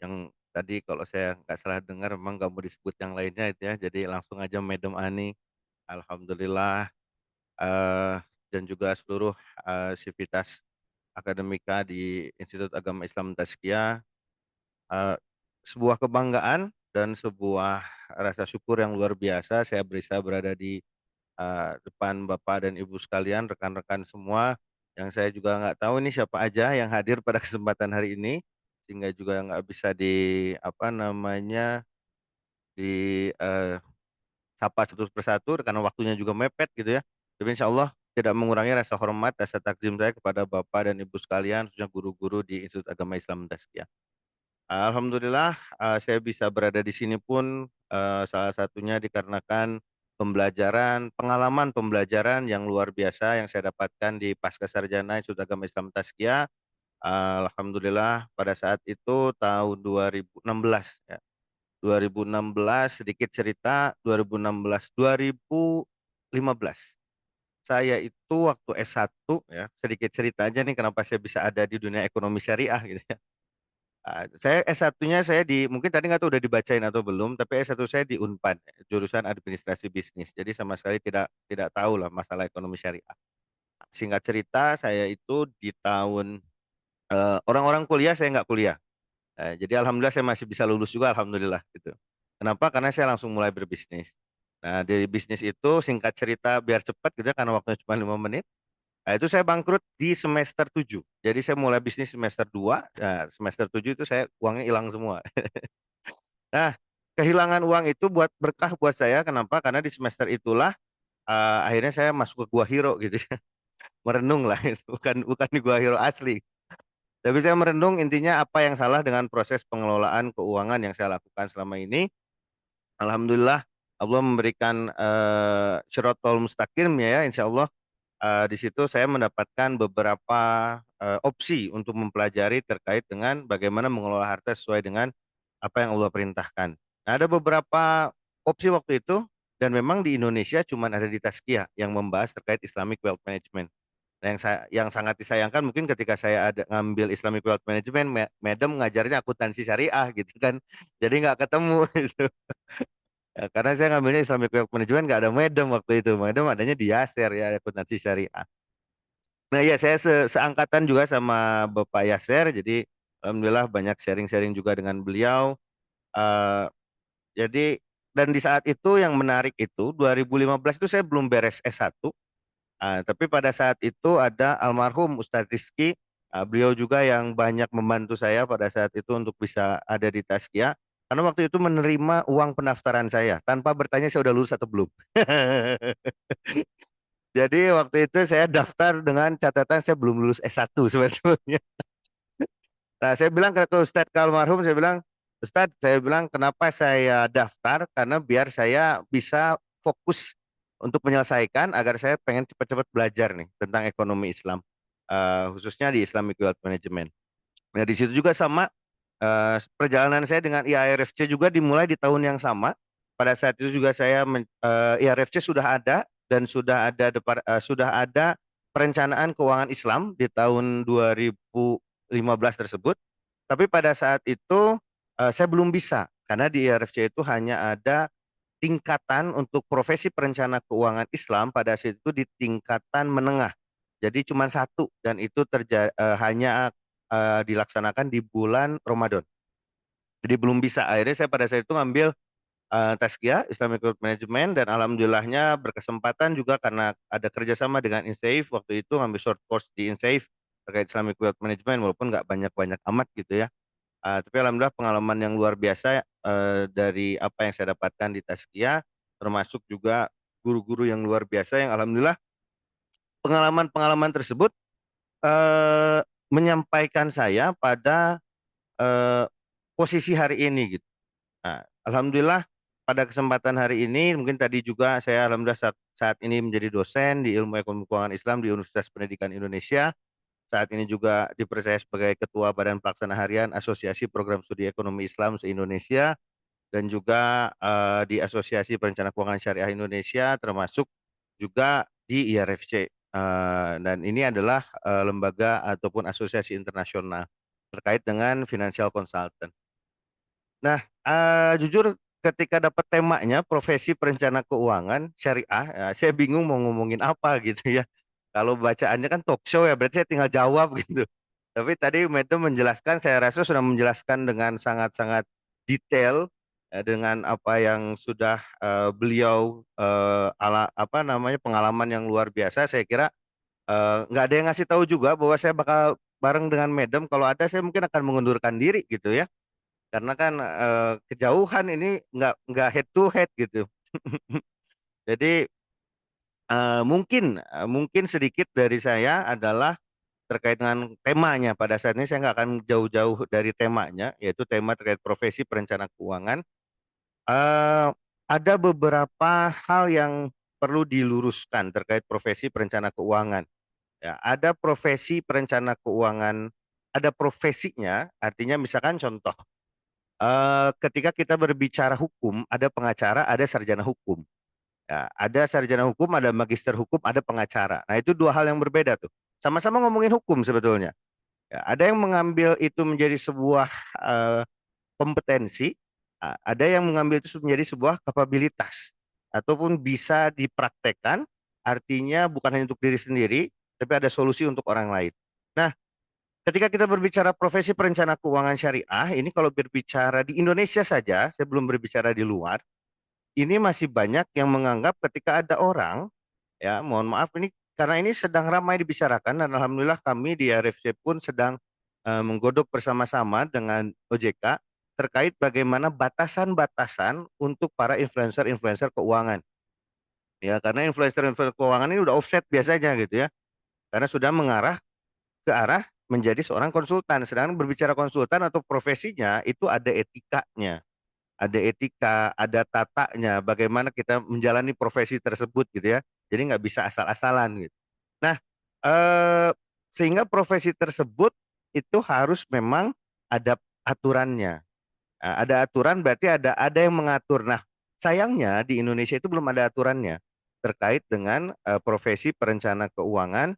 yang tadi kalau saya nggak salah dengar memang nggak mau disebut yang lainnya itu ya, jadi langsung aja Madam Ani. Alhamdulillah, eh, dan juga seluruh sivitas akademika di Institut Agama Islam Tazkiyah, eh, sebuah kebanggaan dan sebuah rasa syukur yang luar biasa saya bisa berada di depan Bapak dan Ibu sekalian, rekan-rekan semua, yang saya juga nggak tahu ini siapa aja yang hadir pada kesempatan hari ini, sehingga juga nggak bisa di apa namanya di sapa satu persatu karena waktunya juga mepet gitu ya. Tapi insya Allah tidak mengurangi rasa hormat, rasa takzim saya kepada Bapak dan Ibu sekalian, khususnya guru-guru di Institut Agama Islam Tazkiyah. Alhamdulillah, saya bisa berada di sini pun salah satunya dikarenakan pengalaman pembelajaran yang luar biasa yang saya dapatkan di Pasca Sarjana Institut Agama Islam Tazkiyah. Alhamdulillah pada saat itu tahun 2016 ya. 2016 sedikit cerita, 2016 2015. Saya itu waktu S1 ya, sedikit cerita aja nih kenapa saya bisa ada di dunia ekonomi syariah gitu ya. Saya S1-nya saya di, mungkin tadi nggak tahu udah dibacain atau belum, tapi S1 saya di Unpad, jurusan administrasi bisnis. Jadi sama sekali tidak tidak tahu lah masalah ekonomi syariah. Singkat cerita, saya itu di tahun orang-orang kuliah saya nggak kuliah. Jadi alhamdulillah saya masih bisa lulus juga, alhamdulillah gitu. Kenapa? Karena saya langsung mulai berbisnis. Nah, dari bisnis itu singkat cerita biar cepat gitu ya, karena waktunya cuma 5 menit. Nah, itu saya bangkrut di semester 7. Jadi saya mulai bisnis semester 2. Nah, semester 7 itu saya uangnya hilang semua. Nah, kehilangan uang itu buat berkah buat saya. Kenapa? Karena di semester itulah akhirnya saya masuk ke Gua Hiro gitu ya. Merenung lah itu. Bukan di Gua Hiro asli. Tapi saya merenung intinya apa yang salah dengan proses pengelolaan keuangan yang saya lakukan selama ini. Alhamdulillah Allah memberikan Shirathul Mustaqim ya, insya Allah. Di situ saya mendapatkan beberapa opsi untuk mempelajari terkait dengan bagaimana mengelola harta sesuai dengan apa yang Allah perintahkan. Nah, ada beberapa opsi waktu itu, dan memang di Indonesia cuma ada di Tazkiyah yang membahas terkait Islamic Wealth Management. Nah, yang sangat disayangkan mungkin ketika saya ada ngambil Islamic Wealth Management, Madam ngajarnya akuntansi syariah gitu kan, jadi nggak ketemu gitu. Ya, karena saya ngambilnya Islamic Wealth Management nggak ada Madam waktu itu, Madam adanya di Yaser ya, akuntansi syariah. Nah iya saya seangkatan juga sama Bapak Yaser, jadi alhamdulillah banyak sharing-sharing juga dengan beliau. Eh, jadi dan di saat itu yang menarik itu 2015 itu saya belum beres S1. Tapi pada saat itu ada almarhum Ustadz Rizky, beliau juga yang banyak membantu saya pada saat itu untuk bisa ada di Tazkiyah. Karena waktu itu menerima uang pendaftaran saya tanpa bertanya saya udah lulus atau belum. Jadi waktu itu saya daftar dengan catatan saya belum lulus S1 sebetulnya. Nah, saya bilang ke Ustadz, ke almarhum, saya bilang, Ustadz, saya bilang, kenapa saya daftar? Karena biar saya bisa fokus untuk menyelesaikan agar saya pengen cepat-cepat belajar nih tentang ekonomi Islam, khususnya di Islamic Wealth Management. Nah, di situ juga sama, perjalanan saya dengan IARFC juga dimulai di tahun yang sama. Pada saat itu juga saya IARFC sudah ada dan sudah ada perencanaan keuangan Islam di tahun 2015 tersebut. Tapi pada saat itu saya belum bisa karena di IARFC itu hanya ada tingkatan untuk profesi perencana keuangan Islam pada saat itu di tingkatan menengah. Jadi cuma satu dan itu hanya dilaksanakan di bulan Ramadan. Jadi belum bisa. Akhirnya saya pada saat itu ngambil Tazkiyah Islamic Wealth Management, dan alhamdulillahnya berkesempatan juga karena ada kerjasama dengan InSafe waktu itu ngambil short course di InSafe terkait Islamic Wealth Management, walaupun nggak banyak-banyak amat gitu ya. Tapi alhamdulillah pengalaman yang luar biasa dari apa yang saya dapatkan di Tazkiyah, termasuk juga guru-guru yang luar biasa yang alhamdulillah pengalaman-pengalaman tersebut eh, menyampaikan saya pada eh, posisi hari ini gitu. Nah, alhamdulillah pada kesempatan hari ini mungkin tadi juga saya alhamdulillah saat ini menjadi dosen di Ilmu Ekonomi Keuangan Islam di Universitas Pendidikan Indonesia. Saat ini juga dipercaya sebagai Ketua Badan Pelaksana Harian Asosiasi Program Studi Ekonomi Islam se-Indonesia, dan juga di Asosiasi Perencana Keuangan Syariah Indonesia, termasuk juga di IRFC. Dan ini adalah lembaga ataupun asosiasi internasional terkait dengan financial consultant. Nah, jujur ketika dapat temanya profesi perencana keuangan syariah, ya, saya bingung mau ngomongin apa gitu ya. Kalau bacaannya kan talk show ya, berarti saya tinggal jawab gitu. Tapi tadi Madam menjelaskan, saya rasa sudah menjelaskan dengan sangat-sangat detail dengan apa yang sudah beliau apa namanya pengalaman yang luar biasa. Saya kira nggak ada yang ngasih tahu juga bahwa saya bakal bareng dengan Madam. Kalau ada saya mungkin akan mengundurkan diri gitu ya, karena kan kejauhan ini nggak head to head gitu. Jadi mungkin sedikit dari saya adalah terkait dengan temanya. Pada saat ini saya nggak akan jauh-jauh dari temanya, yaitu tema terkait profesi perencana keuangan. Eh, ada beberapa hal yang perlu diluruskan terkait profesi perencana keuangan. Ya, ada profesi perencana keuangan, ada profesinya, artinya misalkan contoh, ketika kita berbicara hukum, ada pengacara, ada sarjana hukum. Ya, ada sarjana hukum, ada magister hukum, ada pengacara. Nah, itu dua hal yang berbeda tuh. Sama-sama ngomongin hukum sebetulnya. Ya, ada yang mengambil itu menjadi sebuah eh, kompetensi, ada yang mengambil itu menjadi sebuah kapabilitas, ataupun bisa dipraktekkan, artinya bukan hanya untuk diri sendiri, tapi ada solusi untuk orang lain. Nah, ketika kita berbicara profesi perencana keuangan syariah, ini kalau berbicara di Indonesia saja, saya belum berbicara di luar, ini masih banyak yang menganggap ketika ada orang, ya mohon maaf ini karena ini sedang ramai dibicarakan, dan alhamdulillah kami di RFC pun sedang menggodok bersama-sama dengan OJK terkait bagaimana batasan-batasan untuk para influencer-influencer keuangan. Ya, karena influencer-influencer keuangan ini udah offset biasanya gitu ya. Karena sudah mengarah ke arah menjadi seorang konsultan. Sedangkan berbicara konsultan atau profesinya itu ada etikanya, ada etika, ada tatanya, bagaimana kita menjalani profesi tersebut gitu ya. Jadi nggak bisa asal-asalan gitu. Nah, eh, sehingga profesi tersebut itu harus memang ada aturannya. Nah, ada aturan berarti ada yang mengatur. Nah, sayangnya di Indonesia itu belum ada aturannya terkait dengan profesi perencana keuangan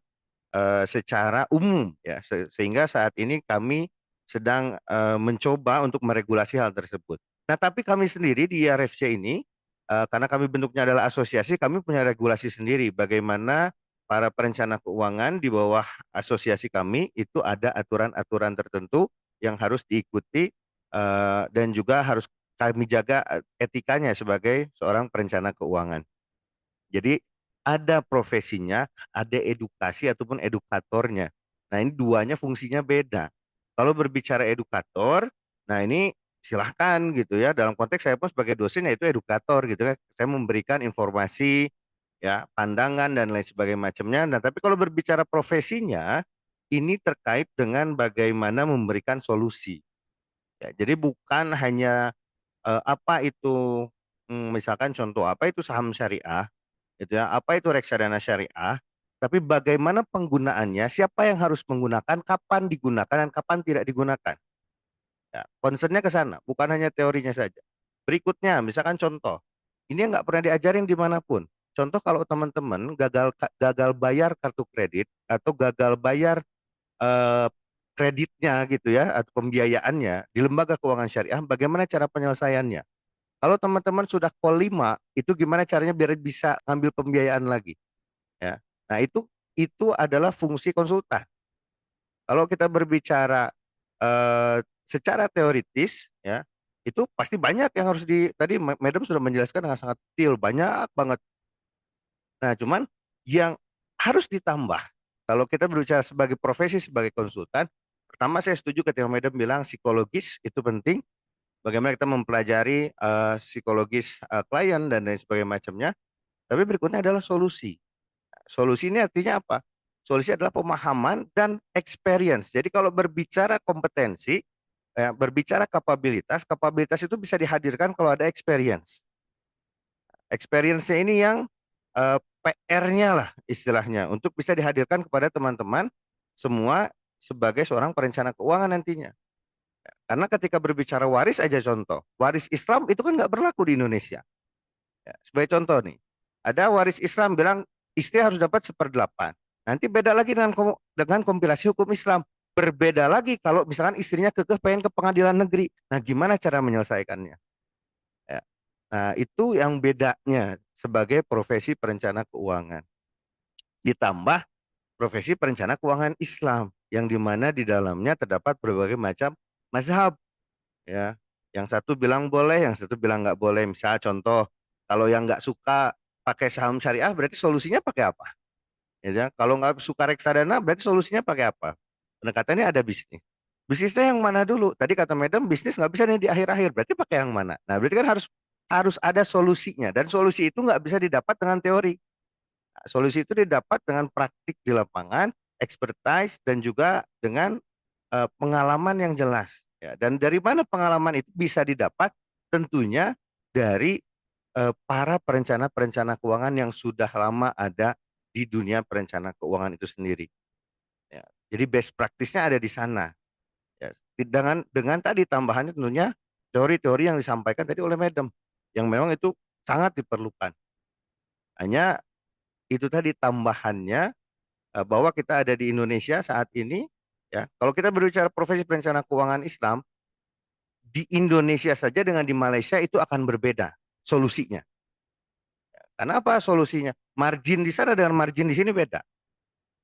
secara umum ya. Sehingga saat ini kami sedang mencoba untuk meregulasi hal tersebut. Nah, tapi kami sendiri di IRFC ini karena kami bentuknya adalah asosiasi, kami punya regulasi sendiri bagaimana para perencana keuangan di bawah asosiasi kami itu ada aturan-aturan tertentu yang harus diikuti dan juga harus kami jaga etikanya sebagai seorang perencana keuangan. Jadi ada profesinya, ada edukasi ataupun edukatornya. Nah, ini duanya fungsinya beda. Kalau berbicara edukator, nah ini silahkan gitu ya. Dalam konteks saya pun sebagai dosen yaitu edukator gitu kan. Saya memberikan informasi, ya, pandangan dan lain sebagainya macamnya. Nah, tapi kalau berbicara profesinya, ini terkait dengan bagaimana memberikan solusi. Ya, jadi bukan hanya apa itu, misalkan contoh apa itu saham syariah gitu ya. Apa itu reksadana syariah? Tapi bagaimana penggunaannya, siapa yang harus menggunakan, kapan digunakan dan kapan tidak digunakan. Ya, concernnya ke sana, bukan hanya teorinya saja. Berikutnya, misalkan contoh, ini yang nggak pernah diajarin dimanapun. Contoh kalau teman-teman gagal bayar kartu kredit atau gagal bayar eh, kreditnya gitu ya atau pembiayaannya di lembaga keuangan syariah, bagaimana cara penyelesaiannya? Kalau teman-teman sudah call 5, itu gimana caranya biar bisa ngambil pembiayaan lagi? Ya. Nah, itu adalah fungsi konsultan. Kalau kita berbicara secara teoritis, ya, itu pasti banyak yang harus tadi Madam sudah menjelaskan dengan sangat detail, banyak banget. Nah, cuman yang harus ditambah, kalau kita berbicara sebagai profesi, sebagai konsultan, pertama saya setuju ketika Madam bilang psikologis itu penting, bagaimana kita mempelajari psikologis klien dan lain sebagainya macamnya. Tapi berikutnya adalah solusi. Solusi ini artinya apa? Solusi adalah pemahaman dan experience. Jadi kalau berbicara kompetensi, berbicara kapabilitas, kapabilitas itu bisa dihadirkan kalau ada experience. Experience-nya ini yang PR-nya lah istilahnya untuk bisa dihadirkan kepada teman-teman semua sebagai seorang perencana keuangan nantinya. Karena ketika berbicara waris aja contoh, waris Islam itu kan nggak berlaku di Indonesia. Ya, sebagai contoh nih, ada waris Islam bilang istri harus dapat 1/8. Nanti beda lagi dengan kompilasi hukum Islam. Berbeda lagi kalau misalkan istrinya kekeh pengen ke pengadilan negeri. Nah, gimana cara menyelesaikannya? Ya. Nah, itu yang bedanya sebagai profesi perencana keuangan. Ditambah profesi perencana keuangan Islam yang dimana di dalamnya terdapat berbagai macam mazhab. Ya, yang satu bilang boleh, yang satu bilang nggak boleh. Misal contoh, kalau yang nggak suka pakai saham syariah, berarti solusinya pakai apa? Ya, kalau nggak suka reksadana, berarti solusinya pakai apa? Pendekatannya ada bisnis. Bisnisnya yang mana dulu? Tadi kata Madam, bisnis nggak bisa nih di akhir-akhir. Berarti pakai yang mana? Nah, berarti kan harus harus ada solusinya. Dan solusi itu nggak bisa didapat dengan teori. Nah, solusi itu didapat dengan praktik di lapangan, expertise, dan juga dengan pengalaman yang jelas. Ya, dan dari mana pengalaman itu bisa didapat? Tentunya dari para perencana-perencana keuangan yang sudah lama ada di dunia perencana keuangan itu sendiri. Ya, jadi best practice-nya ada di sana. Ya, dengan tadi tambahannya tentunya teori-teori yang disampaikan tadi oleh Madam, yang memang itu sangat diperlukan. Hanya itu tadi tambahannya bahwa kita ada di Indonesia saat ini, ya. Kalau kita berbicara profesi perencana keuangan Islam di Indonesia saja dengan di Malaysia itu akan berbeda solusinya. Karena apa solusinya? Margin di sana dengan margin di sini beda.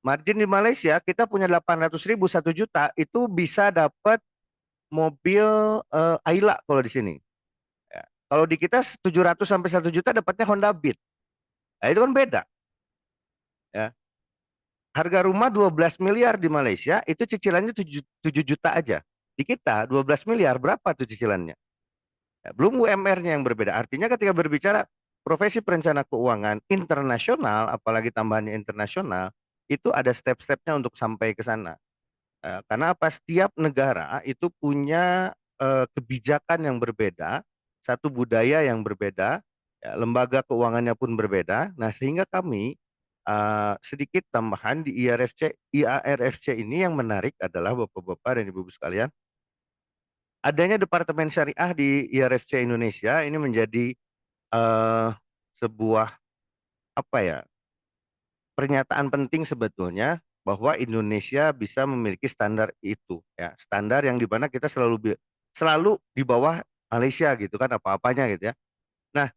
Margin di Malaysia kita punya 800.000 1 juta itu bisa dapat mobil Ayla kalau di sini. Ya. Kalau di kita 700 sampai 1 juta dapatnya Honda Beat. Nah, itu kan beda. Ya. Harga rumah 12 miliar di Malaysia itu cicilannya 7 juta aja. Di kita 12 miliar berapa tuh cicilannya? Ya, belum UMR-nya yang berbeda. Artinya ketika berbicara profesi perencana keuangan internasional, apalagi tambahannya internasional, itu ada step-stepnya untuk sampai ke sana. Karena apa? Setiap negara itu punya kebijakan yang berbeda, satu budaya yang berbeda, ya, lembaga keuangannya pun berbeda. Nah, sehingga kami sedikit tambahan di IARFC ini yang menarik adalah Bapak-bapak dan Ibu-ibu sekalian, adanya Departemen Syariah di IARFC Indonesia ini menjadi eh, sebuah apa ya pernyataan penting sebetulnya bahwa Indonesia bisa memiliki standar itu ya standar yang dimana kita selalu di bawah Malaysia gitu kan apa-apanya gitu ya. Nah,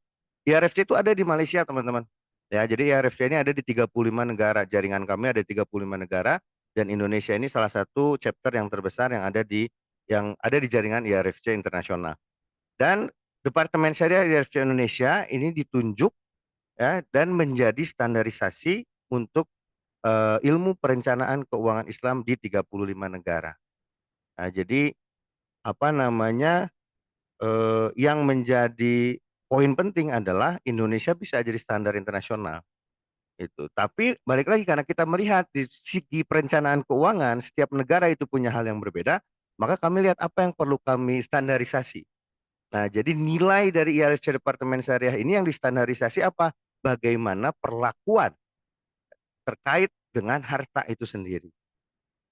IARFC itu ada di Malaysia teman-teman ya, jadi IARFC ini ada di 35 negara, jaringan kami ada di 35 negara dan Indonesia ini salah satu chapter yang terbesar yang ada di jaringan IARFC internasional. Dan Departemen Syariah IARFC Indonesia ini ditunjuk ya dan menjadi standarisasi untuk ilmu perencanaan keuangan Islam di 35 negara. Nah, jadi apa namanya yang menjadi poin penting adalah Indonesia bisa jadi standar internasional itu. Tapi balik lagi karena kita melihat di segi perencanaan keuangan setiap negara itu punya hal yang berbeda, maka kami lihat apa yang perlu kami standarisasi. Nah, jadi nilai dari IARFC Departemen Syariah ini yang distandarisasi apa? Bagaimana perlakuan terkait dengan harta itu sendiri.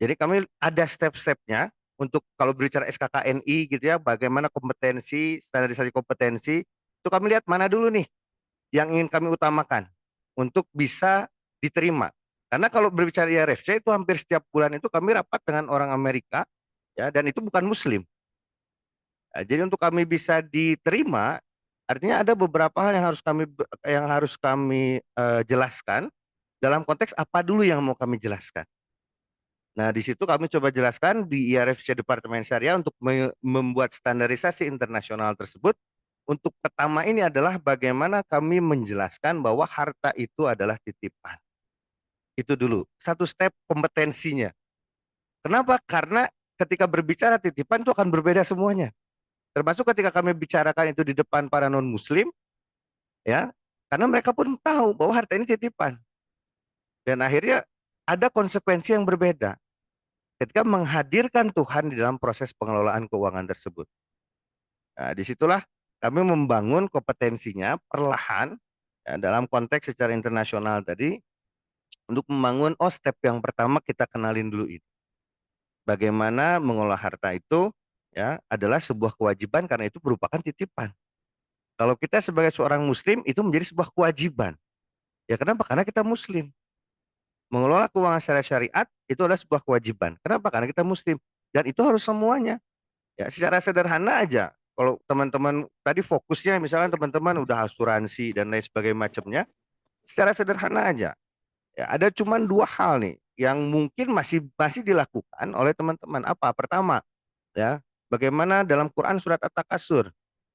Jadi kami ada step-stepnya untuk kalau berbicara SKKNI gitu ya, bagaimana kompetensi, standarisasi kompetensi, itu kami lihat mana dulu nih yang ingin kami utamakan untuk bisa diterima. Karena kalau berbicara IRFC itu hampir setiap bulan itu kami rapat dengan orang Amerika ya dan itu bukan Muslim. Nah, jadi untuk kami bisa diterima, artinya ada beberapa hal yang harus kami jelaskan dalam konteks apa dulu yang mau kami jelaskan. Nah, di situ kami coba jelaskan di IRFC Departemen Syariah untuk membuat standarisasi internasional tersebut. Untuk pertama ini adalah bagaimana kami menjelaskan bahwa harta itu adalah titipan. Itu dulu, satu step kompetensinya. Kenapa? Karena ketika berbicara titipan itu akan berbeda semuanya. Termasuk ketika kami bicarakan itu di depan para non-muslim, ya, karena mereka pun tahu bahwa harta ini titipan. Dan akhirnya ada konsekuensi yang berbeda ketika menghadirkan Tuhan di dalam proses pengelolaan keuangan tersebut. Nah, disitulah kami membangun kompetensinya perlahan ya, dalam konteks secara internasional tadi untuk membangun step yang pertama kita kenalin dulu itu. Bagaimana mengolah harta itu ya adalah sebuah kewajiban karena itu merupakan titipan. Kalau kita sebagai seorang muslim itu menjadi sebuah kewajiban. Ya kenapa? Karena kita muslim. Mengelola keuangan secara syariat itu adalah sebuah kewajiban. Kenapa? Karena kita muslim. Dan itu harus semuanya. Ya, secara sederhana aja. Kalau teman-teman tadi fokusnya misalkan teman-teman udah asuransi dan lain sebagainya macamnya, secara sederhana aja. Ya, ada cuma dua hal nih yang mungkin masih masih dilakukan oleh teman-teman. Apa? Pertama, ya, bagaimana dalam Quran surat At-Takasur.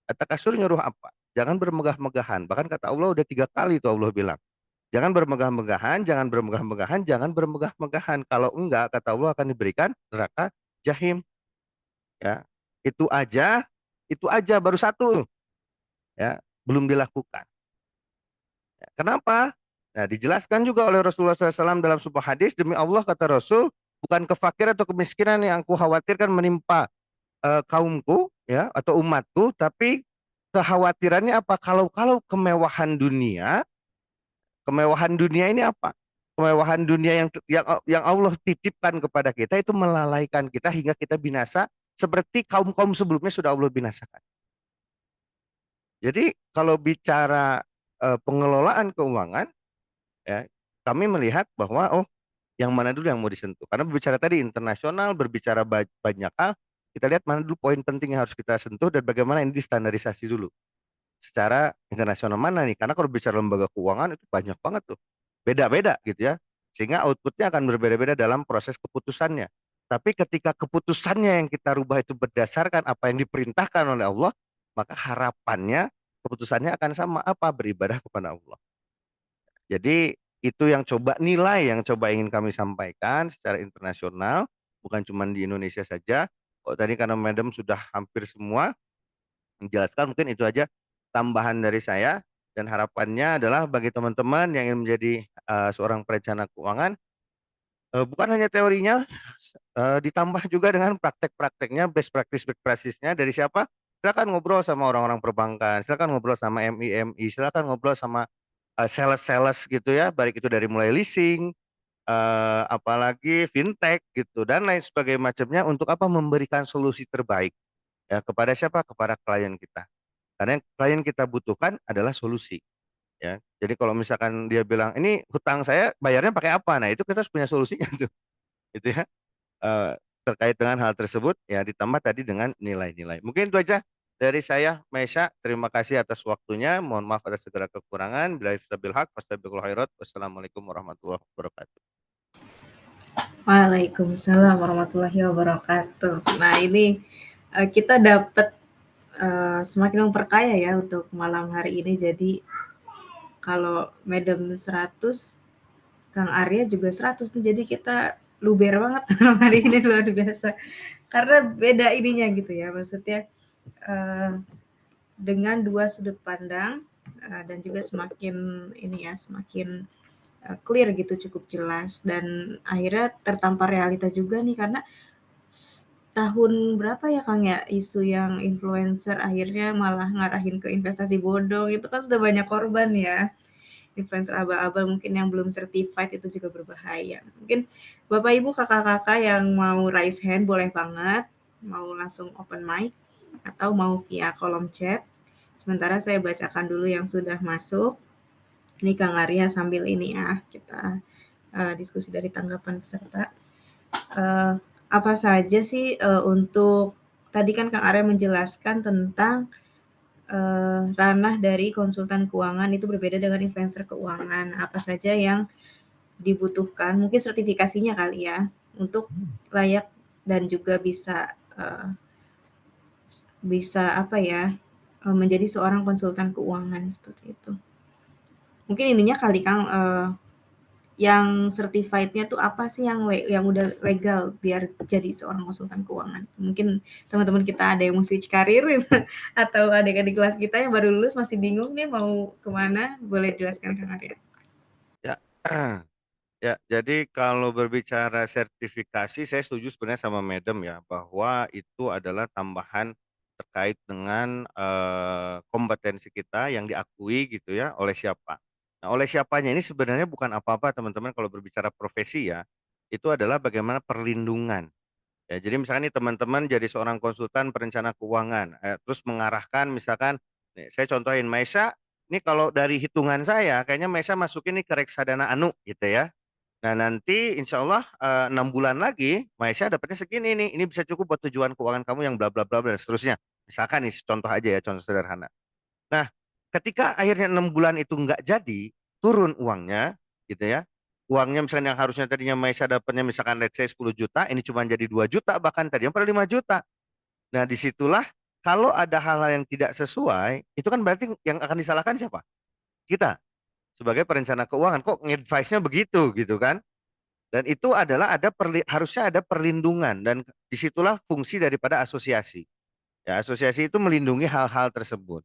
At-Takasur nyuruh apa? Jangan bermegah-megahan. Bahkan kata Allah udah 3 kali itu Allah bilang. Jangan bermegah-megahan, jangan bermegah-megahan, jangan bermegah-megahan. Kalau enggak, kata Allah akan diberikan neraka jahim. Ya, itu aja baru satu, ya, belum dilakukan. Ya, kenapa? Nah, dijelaskan juga oleh Rasulullah SAW dalam sebuah hadis, demi Allah kata Rasul, bukan kefakiran atau kemiskinan yang aku khawatirkan menimpa kaumku, ya, atau umatku, tapi kekhawatirannya apa? Kalau kemewahan dunia ini apa? Kemewahan dunia yang Allah titipkan kepada kita itu melalaikan kita hingga kita binasa seperti kaum-kaum sebelumnya sudah Allah binasakan. Jadi kalau bicara pengelolaan keuangan, ya, kami melihat bahwa yang mana dulu yang mau disentuh. Karena berbicara tadi internasional, berbicara banyak hal, kita lihat mana dulu poin penting yang harus kita sentuh dan bagaimana ini distandarisasi dulu. Secara internasional mana nih? Karena kalau bicara lembaga keuangan itu banyak banget tuh. Beda-beda gitu ya. Sehingga outputnya akan berbeda-beda dalam proses keputusannya. Tapi ketika keputusannya yang kita rubah itu berdasarkan apa yang diperintahkan oleh Allah, maka harapannya keputusannya akan sama apa? Beribadah kepada Allah. Jadi itu yang coba nilai yang coba ingin kami sampaikan secara internasional, bukan cuma di Indonesia saja. Oh, tadi karena Madam sudah hampir semua menjelaskan, mungkin itu aja tambahan dari saya dan harapannya adalah bagi teman-teman yang ingin menjadi seorang perencana keuangan, bukan hanya teorinya, ditambah juga dengan praktek-prakteknya, best practice-nya dari siapa? Silakan ngobrol sama orang-orang perbankan, silakan ngobrol sama MI, silakan ngobrol sama sales-sales gitu ya, baik itu dari mulai leasing, apalagi fintech gitu dan lain sebagainya macamnya untuk apa? Memberikan solusi terbaik ya kepada siapa? Kepada klien kita. Karena yang klien kita butuhkan adalah solusi ya. Jadi kalau misalkan dia bilang ini hutang saya bayarnya pakai apa? Nah, itu kita harus punya solusinya tuh. Gitu ya. Eh, Terkait dengan hal tersebut ya ditambah tadi dengan nilai-nilai. Mungkin itu aja dari saya, Maisha. Terima kasih atas waktunya. Mohon maaf atas segala kekurangan. Billahi taufiq haq, wastabiqul khairat. Wassalamualaikum warahmatullahi wabarakatuh. Waalaikumsalam warahmatullahi wabarakatuh. Nah, ini kita dapat semakin memperkaya ya untuk malam hari ini. Jadi kalau Madam 100, Kang Arya juga 100 nih. Jadi kita luber banget hari ini, luar biasa. Karena beda ininya gitu ya. Maksudnya dengan dua sudut pandang dan juga semakin ini ya, semakin clear gitu, cukup jelas dan akhirnya tertampar realita juga nih karena tahun berapa ya Kang ya isu yang influencer akhirnya malah ngarahin ke investasi bodong itu kan sudah banyak korban ya. Influencer abal-abal mungkin yang belum certified itu juga berbahaya. Mungkin Bapak Ibu kakak-kakak yang mau raise hand boleh banget, mau langsung open mic atau mau via kolom chat. Sementara saya bacakan dulu yang sudah masuk. Ini Kang Arya sambil ini ya kita diskusi dari tanggapan peserta. Apa saja sih untuk tadi kan Kang Arya menjelaskan tentang ranah dari konsultan keuangan itu berbeda dengan influencer keuangan. Apa saja yang dibutuhkan? Mungkin sertifikasinya kali ya. untuk layak dan juga bisa menjadi seorang konsultan keuangan seperti itu. Mungkin ininya kali Kang, yang certified-nya tuh apa sih yang udah legal biar jadi seorang konsultan keuangan? Mungkin teman-teman kita ada yang mau switch karir atau adik-adik kelas kita yang baru lulus masih bingung nih mau kemana, boleh jelaskan Kang Arya? Ya, ya. Jadi kalau berbicara sertifikasi, saya setuju sebenarnya sama Madam ya, bahwa itu adalah tambahan terkait dengan kompetensi kita yang diakui gitu ya oleh siapa. Nah, oleh siapanya ini sebenarnya bukan apa-apa teman-teman kalau berbicara profesi ya, itu adalah bagaimana perlindungan. Ya, jadi misalkan nih teman-teman jadi seorang konsultan perencana keuangan, terus mengarahkan misalkan, nih saya contohin Maisa, ini kalau dari hitungan saya kayaknya Maisa masukin nih ke reksadana Anu gitu ya. Nah nanti insya Allah 6 bulan lagi Maisa dapatnya segini nih, ini bisa cukup buat tujuan keuangan kamu yang bla bla bla bla dan seterusnya. Misalkan nih contoh aja ya, contoh sederhana. Nah, ketika akhirnya 6 bulan itu nggak jadi, turun uangnya, gitu ya. Uangnya misalkan yang harusnya tadinya Maisa dapatnya misalkan let's say 10 juta, ini cuma jadi 2 juta, bahkan tadinya pada 5 juta. Nah, disitulah kalau ada hal-hal yang tidak sesuai, itu kan berarti yang akan disalahkan siapa? Kita, sebagai perencana keuangan. Kok nge-advise-nya begitu, gitu kan? Dan itu adalah harusnya ada perlindungan, dan disitulah fungsi daripada asosiasi. Ya, asosiasi itu melindungi hal-hal tersebut.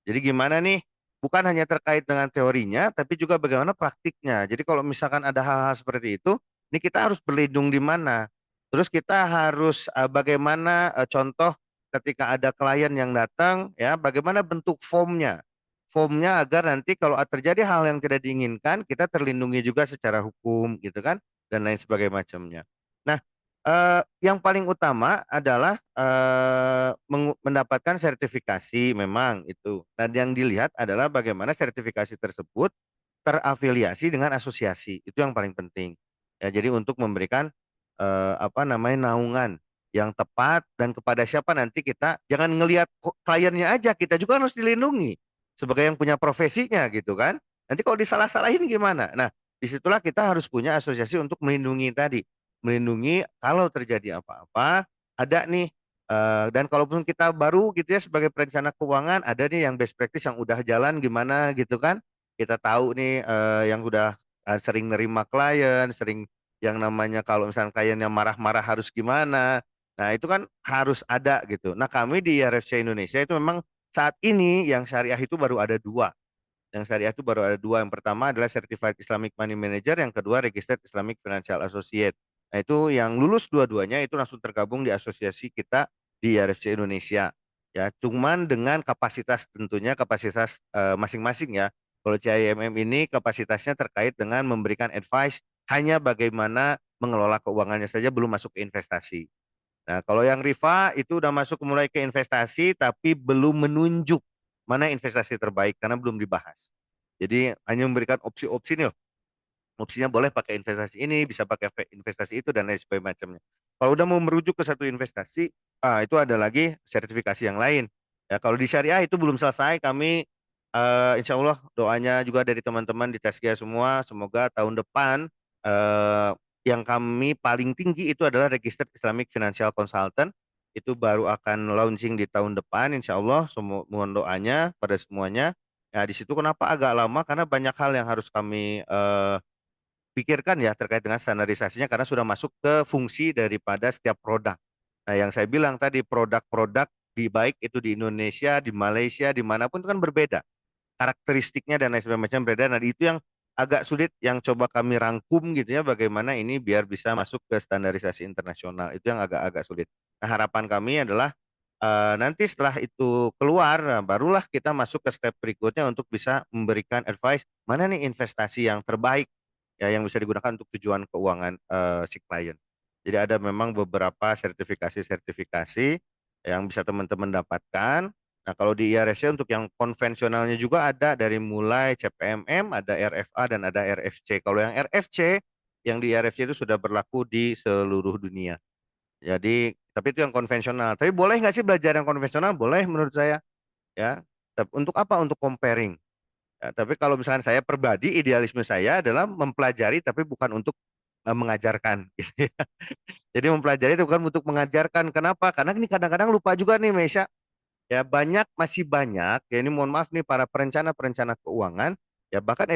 Jadi gimana nih? Bukan hanya terkait dengan teorinya, tapi juga bagaimana praktiknya. Jadi kalau misalkan ada hal-hal seperti itu, ini kita harus berlindung di mana. Terus kita harus bagaimana contoh ketika ada klien yang datang, ya bagaimana bentuk formnya. Formnya agar nanti kalau terjadi hal yang tidak diinginkan, kita terlindungi juga secara hukum gitu kan, dan lain sebagainya macamnya. Nah, yang paling utama adalah mendapatkan sertifikasi memang itu. Dan yang dilihat adalah bagaimana sertifikasi tersebut terafiliasi dengan asosiasi. Itu yang paling penting. Ya, jadi untuk memberikan naungan yang tepat dan kepada siapa nanti kita jangan ngelihat kliennya aja, kita juga harus dilindungi sebagai yang punya profesinya gitu kan. Nanti kalau disalah-salahin gimana? Nah, disitulah kita harus punya asosiasi untuk melindungi tadi, melindungi kalau terjadi apa-apa, ada nih dan kalaupun kita baru gitu ya sebagai perencana keuangan, ada nih yang best practice yang udah jalan gimana gitu kan. Kita tahu nih yang udah sering nerima klien, sering yang namanya kalau misalnya kliennya marah-marah harus gimana. Nah, itu kan harus ada gitu. Nah, kami di IRFC Indonesia itu memang saat ini yang syariah itu baru ada dua. Yang syariah itu baru ada dua. Yang pertama adalah Certified Islamic Money Manager, yang kedua Registered Islamic Financial Associate. Nah, itu yang lulus dua-duanya itu langsung tergabung di asosiasi kita di IRFC Indonesia. Ya, cuman dengan kapasitas tentunya kapasitas masing-masing ya. Kalau CIMM ini kapasitasnya terkait dengan memberikan advice hanya bagaimana mengelola keuangannya saja, belum masuk ke investasi. Nah, kalau yang Rifa itu udah masuk mulai ke investasi tapi belum menunjuk mana investasi terbaik karena belum dibahas. Jadi hanya memberikan opsi-opsi nih, opsinya boleh pakai investasi ini, bisa pakai investasi itu dan lain sebagainya macamnya. Kalau udah mau merujuk ke satu investasi, itu ada lagi sertifikasi yang lain. Ya, kalau di syariah itu belum selesai, kami insya Allah doanya juga dari teman-teman di Taskia semua, semoga tahun depan eh, yang kami paling tinggi itu adalah Registered Islamic Financial Consultant. Itu baru akan launching di tahun depan, insya Allah. Mohon doanya pada semuanya. Ya, di situ kenapa agak lama? Karena banyak hal yang harus kami pikirkan ya terkait dengan standarisasinya karena sudah masuk ke fungsi daripada setiap produk. Nah, yang saya bilang tadi produk-produk di baik itu di Indonesia, di Malaysia, dimanapun itu kan berbeda karakteristiknya dan lain sebagainya berbeda. Nah, itu yang agak sulit yang coba kami rangkum gitu ya bagaimana ini biar bisa masuk ke standarisasi internasional. Itu yang agak-agak sulit. Nah, harapan kami adalah nanti setelah itu keluar, nah, barulah kita masuk ke step berikutnya untuk bisa memberikan advice mana nih investasi yang terbaik ya yang bisa digunakan untuk tujuan keuangan si klien. Jadi ada memang beberapa sertifikasi-sertifikasi yang bisa teman-teman dapatkan. Nah, kalau di IRSC untuk yang konvensionalnya juga ada dari mulai CPMM, ada RFA dan ada RFC. Kalau yang RFC, yang di IRFC itu sudah berlaku di seluruh dunia. Jadi, tapi itu yang konvensional. Tapi boleh nggak sih belajar yang konvensional? Boleh menurut saya. Ya, untuk apa? Untuk comparing. Ya, tapi kalau misalkan saya pribadi, idealisme saya adalah mempelajari tapi bukan untuk mengajarkan gitu ya. Jadi mempelajari itu bukan untuk mengajarkan. Kenapa? Karena ini kadang-kadang lupa juga nih Meisha. Ya masih banyak, ya ini mohon maaf nih para perencana-perencana keuangan, ya bahkan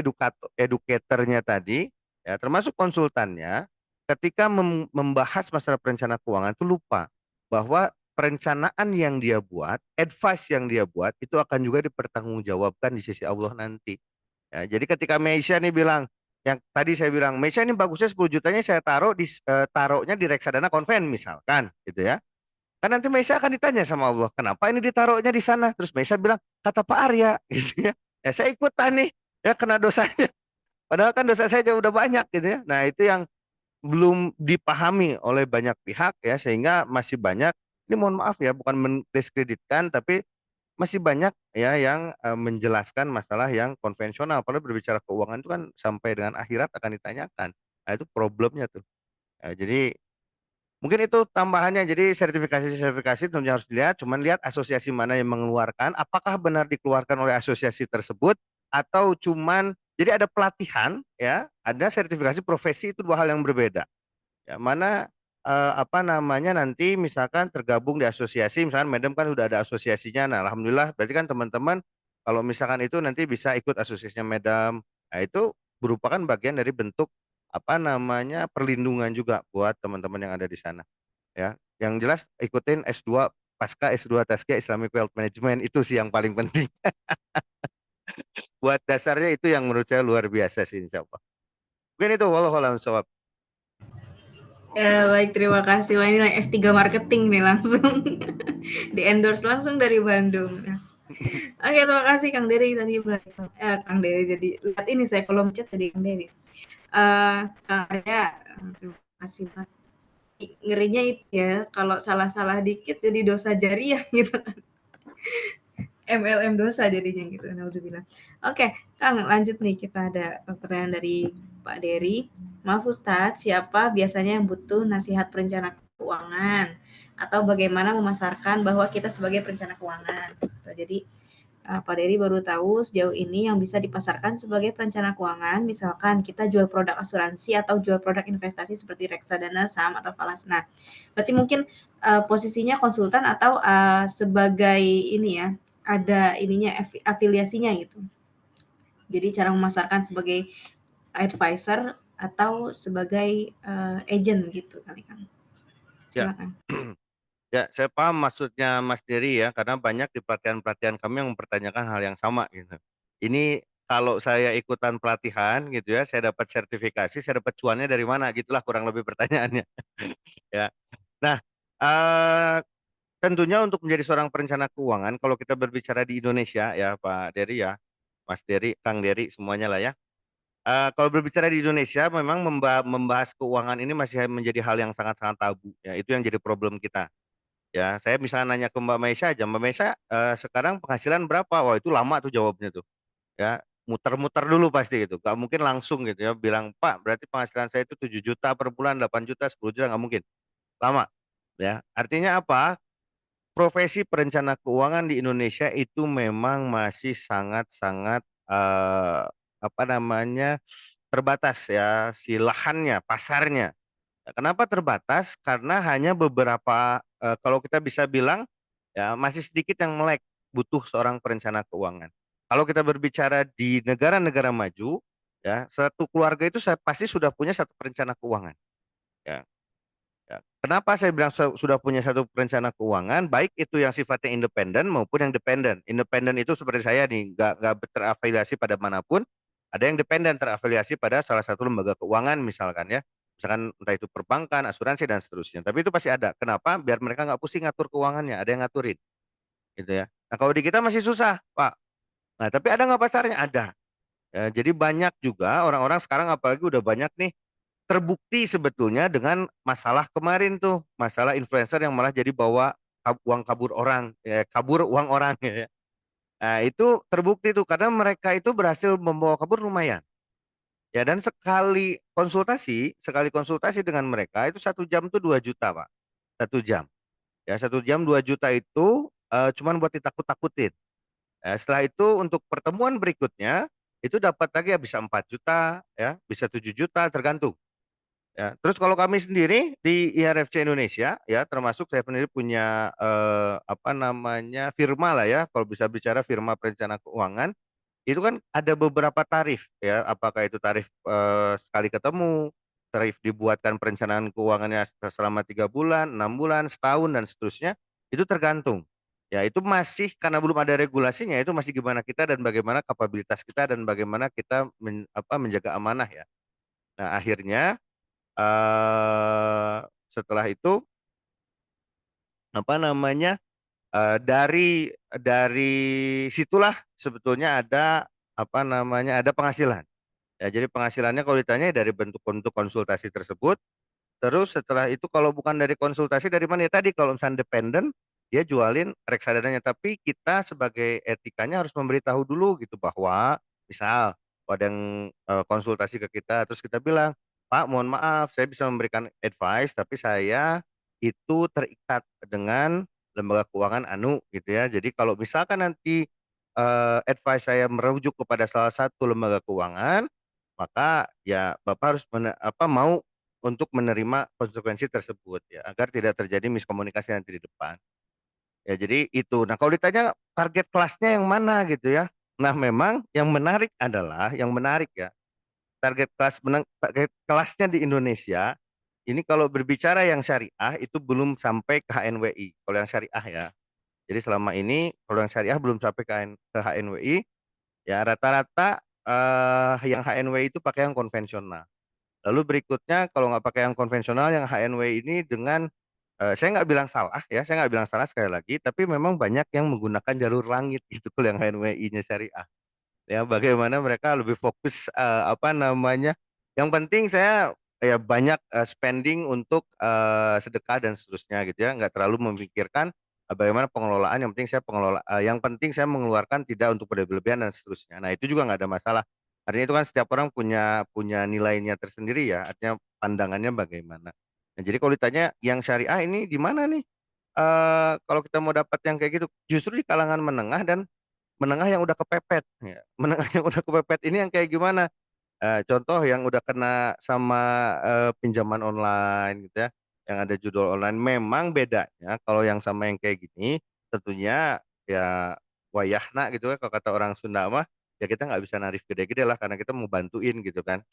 edukatornya tadi, ya termasuk konsultannya, ketika membahas masalah perencana keuangan itu lupa bahwa perencanaan yang dia buat, advice yang dia buat itu akan juga dipertanggungjawabkan di sisi Allah nanti. Ya, jadi ketika Meisha nih bilang, yang tadi saya bilang, Meisha ini bagusnya 10 jutanya saya taruhnya di reksadana konven misalkan, gitu ya. Kan nanti Meisha akan ditanya sama Allah, kenapa ini ditaruhnya di sana? Terus Meisha bilang, kata Pak Arya, gitu ya. Ya saya ikutan nih, ya kena dosanya. Padahal kan dosa saya udah banyak gitu ya. Nah itu yang belum dipahami oleh banyak pihak ya, sehingga masih banyak, ini mohon maaf ya, bukan mendiskreditkan, tapi masih banyak ya yang menjelaskan masalah yang konvensional. Padahal berbicara keuangan itu kan sampai dengan akhirat akan ditanyakan. Nah itu problemnya tuh. Jadi mungkin itu tambahannya. Jadi sertifikasi-sertifikasi tentunya harus dilihat, cuman lihat asosiasi mana yang mengeluarkan, apakah benar dikeluarkan oleh asosiasi tersebut atau cuman jadi ada pelatihan ya, ada sertifikasi profesi itu dua hal yang berbeda. Ya, mana apa namanya nanti misalkan tergabung di asosiasi, misalkan Medem kan sudah ada asosiasinya. Nah, alhamdulillah berarti kan teman-teman kalau misalkan itu nanti bisa ikut asosiasinya Medem. Nah, itu merupakan bagian dari bentuk apa namanya perlindungan juga buat teman-teman yang ada di sana ya. Yang jelas ikutin S2 pasca S2 Taskia Islamic Wealth Management itu sih yang paling penting. Buat dasarnya itu yang menurut saya luar biasa sih insya Allah. Mungkin itu walau alam sawab. Ya, baik, terima kasih. Wah, ini S3 marketing nih langsung. Di endorse langsung dari Bandung. Nah, oke, terima kasih Kang Dery tadi. Kang Dery jadi lihat ini saya kolom chat tadi Kang Dery. Kang Arya, terima kasih banget. Ngerinya itu ya, kalau salah-salah dikit jadi dosa jariah gitu. MLM dosa jadinya gitu. Nauzubillah. Oke, Kang, lanjut nih, kita ada pertanyaan dari Pak Dery. Maaf Ustadz, siapa biasanya yang butuh nasihat perencana keuangan atau bagaimana memasarkan bahwa kita sebagai perencana keuangan? Jadi Pak Dery baru tahu sejauh ini yang bisa dipasarkan sebagai perencana keuangan, misalkan kita jual produk asuransi atau jual produk investasi seperti reksadana, saham atau falas. Nah, berarti mungkin posisinya konsultan atau sebagai ini ya, ada ininya afiliasinya gitu. Jadi cara memasarkan sebagai advisor atau sebagai agent gitu kali kan. Ya. Silakan. Ya, saya paham maksudnya Mas Dery ya, karena banyak di pelatihan-pelatihan kami yang mempertanyakan hal yang sama gitu. Ini kalau saya ikutan pelatihan gitu ya, saya dapat sertifikasi, saya dapat cuannya dari mana? Gitulah kurang lebih pertanyaannya. Ya. Nah, tentunya untuk menjadi seorang perencana keuangan, kalau kita berbicara di Indonesia ya Pak Dery ya, Mas Dery, Kang Dery, semuanya lah ya. Kalau berbicara di Indonesia, memang membahas keuangan ini masih menjadi hal yang sangat-sangat tabu. Ya, itu yang jadi problem kita. Ya, saya misalnya nanya ke Mbak Maisa aja, Mbak Maisa sekarang penghasilan berapa? Wah itu lama tuh jawabnya tuh. Ya, muter-muter dulu pasti gitu. Gak mungkin langsung gitu ya bilang, Pak berarti penghasilan saya itu 7 juta per bulan, 8 juta, 10 juta, nggak mungkin. Lama. Ya, artinya apa? Profesi perencana keuangan di Indonesia itu memang masih sangat-sangat apa namanya terbatas ya si lahannya, pasarnya. Kenapa terbatas? Karena hanya beberapa, kalau kita bisa bilang, ya masih sedikit yang melek butuh seorang perencana keuangan. Kalau kita berbicara di negara-negara maju, ya satu keluarga itu pasti sudah punya satu perencana keuangan. Ya, ya. Kenapa saya bilang sudah punya satu perencana keuangan, baik itu yang sifatnya independen maupun yang dependen. Independen itu seperti saya nih, nggak terafiliasi pada manapun. Ada yang dependen terafiliasi pada salah satu lembaga keuangan misalkan ya. Misalkan entah itu perbankan, asuransi dan seterusnya. Tapi itu pasti ada. Kenapa? Biar mereka nggak pusing ngatur keuangannya. Ada yang ngaturin, gitu ya. Nah kalau di kita masih susah, Pak. Nah tapi ada nggak pasarnya? Ada. Ya, jadi banyak juga orang-orang sekarang apalagi udah banyak nih terbukti sebetulnya dengan masalah kemarin tuh, masalah influencer yang malah jadi bawa uang kabur orang, ya, kabur uang orang ya. Nah, itu terbukti tuh karena mereka itu berhasil membawa kabur lumayan. Ya, dan sekali konsultasi dengan mereka itu 1 jam tuh 2 juta, Pak. 1 jam. Ya, 1 jam 2 juta itu cuman buat ditakut-takutin. Ya, setelah itu untuk pertemuan berikutnya itu dapat lagi ya bisa 4 juta, ya, bisa 7 juta tergantung. Ya, terus kalau kami sendiri di IRFC Indonesia ya termasuk saya sendiri punya apa namanya firma lah ya kalau bisa bicara firma perencana keuangan itu kan ada beberapa tarif ya apakah itu tarif sekali ketemu tarif dibuatkan perencanaan keuangannya selama 3 bulan 6 bulan setahun dan seterusnya itu tergantung ya itu masih karena belum ada regulasinya itu masih gimana kita dan bagaimana kapabilitas kita dan bagaimana kita menjaga amanah ya nah akhirnya setelah itu apa namanya dari situlah sebetulnya ada apa namanya ada penghasilan ya jadi penghasilannya kalau ditanya dari bentuk konsultasi tersebut. Terus setelah itu kalau bukan dari konsultasi dari mana ya tadi kalau misalnya independen dia jualin reksadananya tapi kita sebagai etikanya harus memberitahu dulu gitu bahwa misal ada yang konsultasi ke kita terus kita bilang Pak mohon maaf saya bisa memberikan advice tapi saya itu terikat dengan lembaga keuangan anu gitu ya jadi kalau misalkan nanti advice saya merujuk kepada salah satu lembaga keuangan maka ya Bapak harus mau untuk menerima konsekuensi tersebut ya agar tidak terjadi miskomunikasi nanti di depan. Ya jadi itu. Nah kalau ditanya target kelasnya yang mana gitu ya. Nah memang yang menarik adalah yang menarik ya target kelasnya di Indonesia ini kalau berbicara yang syariah itu belum sampai ke HNWI. Kalau yang syariah ya. Jadi selama ini kalau yang syariah belum sampai ke HNWI ya rata-rata yang HNWI itu pakai yang konvensional. Lalu berikutnya kalau nggak pakai yang konvensional yang HNW ini dengan saya nggak bilang salah ya, saya nggak bilang salah sekali lagi, tapi memang banyak yang menggunakan jalur langit itu kalau yang HNWI-nya syariah. Ya bagaimana mereka lebih fokus apa namanya? Yang penting saya ya banyak spending untuk sedekah dan seterusnya gitu ya, nggak terlalu memikirkan bagaimana pengelolaan. Yang penting saya yang penting saya mengeluarkan tidak untuk berlebihan dan seterusnya. Nah itu juga nggak ada masalah. Artinya itu kan setiap orang punya punya nilainya tersendiri ya. Artinya pandangannya bagaimana. Nah, jadi kalau ditanya yang syariah ini di mana nih? Kalau kita mau dapat yang kayak gitu, justru di kalangan menengah dan menengah yang udah kepepet ya. Menengah yang udah kepepet ini yang kayak gimana? Contoh yang udah kena sama pinjaman online gitu ya, yang ada judul online. Memang bedanya kalau yang sama yang kayak gini, tentunya ya wayahna gitu kan kalau kata orang Sunda mah, ya kita nggak bisa narif gede-gede lah karena kita mau bantuin gitu kan.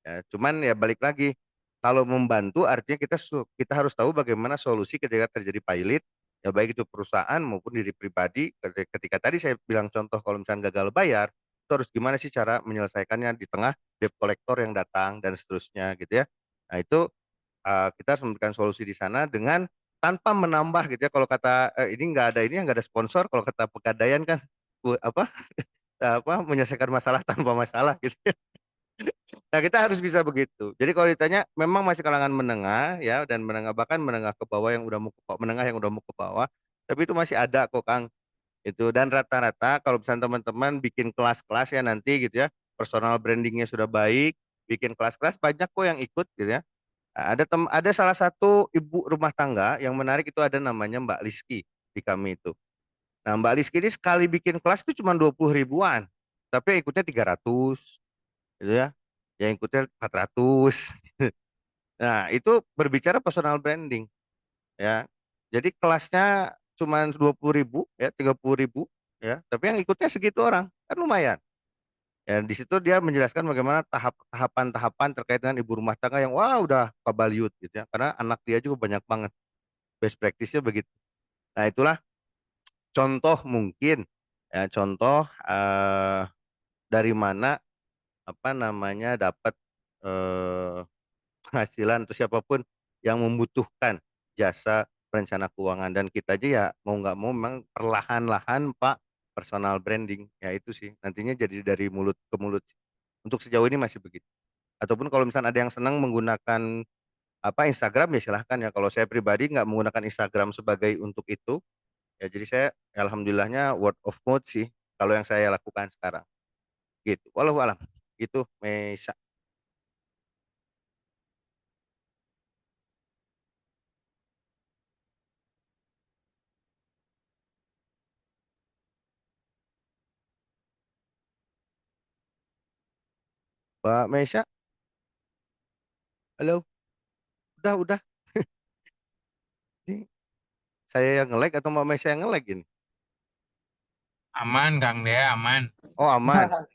Ya, cuman ya balik lagi, kalau membantu artinya kita harus tahu bagaimana solusi ketika terjadi pilot, ya baik itu perusahaan maupun diri pribadi. Ketika tadi saya bilang contoh kalau misalnya gagal bayar, itu harus gimana sih cara menyelesaikannya di tengah debt collector yang datang dan seterusnya gitu ya. Nah itu kita harus memberikan solusi di sana dengan tanpa menambah gitu ya. Kalau kata ini nggak ada sponsor. Kalau kata Pegadaian kan apa menyelesaikan masalah tanpa masalah gitu. Nah, kita harus bisa begitu. Jadi kalau ditanya memang masih kalangan menengah ya dan menengah bahkan menengah ke bawah yang udah mau menengah yang udah mau ke bawah, tapi itu masih ada kok Kang. Itu dan rata-rata kalau misalnya teman-teman bikin kelas-kelas ya nanti gitu ya, personal brandingnya sudah baik, bikin kelas-kelas banyak kok yang ikut gitu ya. Nah, ada salah satu ibu rumah tangga yang menarik itu ada namanya Mbak Liski di kami itu. Nah, Mbak Liski ini sekali bikin kelas itu cuma 20 ribuan, tapi yang ikutnya 300 gitu ya. Yang ikutnya 400. Nah, itu berbicara personal branding ya. Jadi kelasnya cuma 20 ribu ya 30 ribu ya, tapi yang ikutnya segitu orang kan lumayan. Ya, di situ dia menjelaskan bagaimana tahapan-tahapan terkait dengan ibu rumah tangga yang wah udah kabaliut gitu ya, karena anak dia juga banyak banget. Best practice-nya begitu. Nah, itulah contoh mungkin ya contoh dari mana apa namanya dapat eh, penghasilan atau siapapun yang membutuhkan jasa perencana keuangan dan kita aja ya mau nggak mau memang perlahan-lahan Pak personal branding ya itu sih nantinya jadi dari mulut ke mulut untuk sejauh ini masih begitu ataupun kalau misalnya ada yang senang menggunakan Instagram ya silahkan ya kalau saya pribadi nggak menggunakan Instagram sebagai untuk itu ya jadi saya alhamdulillahnya word of mouth sih kalau yang saya lakukan sekarang gitu walau alam itu Mesa Mbak Mesa halo udah. Ini saya yang nge-lag atau Mbak Maisa yang nge-lag ini? Aman, Kang Dea, aman. Oh, aman.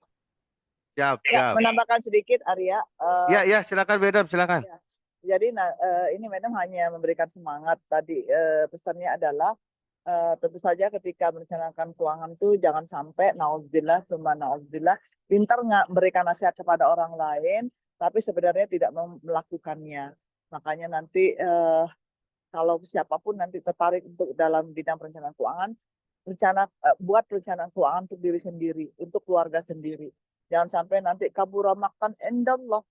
Siap, Ya, siap. menambahkan sedikit Arya. Ya, ya, silakan Bedam, silakan. Ya. Jadi ini Madam hanya memberikan semangat tadi, pesannya adalah tentu saja ketika merencanakan keuangan tuh jangan sampai naudzubillah cuma naudzubillah pintar nggak memberikan nasihat kepada orang lain tapi sebenarnya tidak melakukannya. Makanya nanti kalau siapapun nanti tertarik untuk dalam bidang perencanaan keuangan, buat perencanaan keuangan untuk diri sendiri, untuk keluarga sendiri. Jangan sampai nanti kabura makan endallah,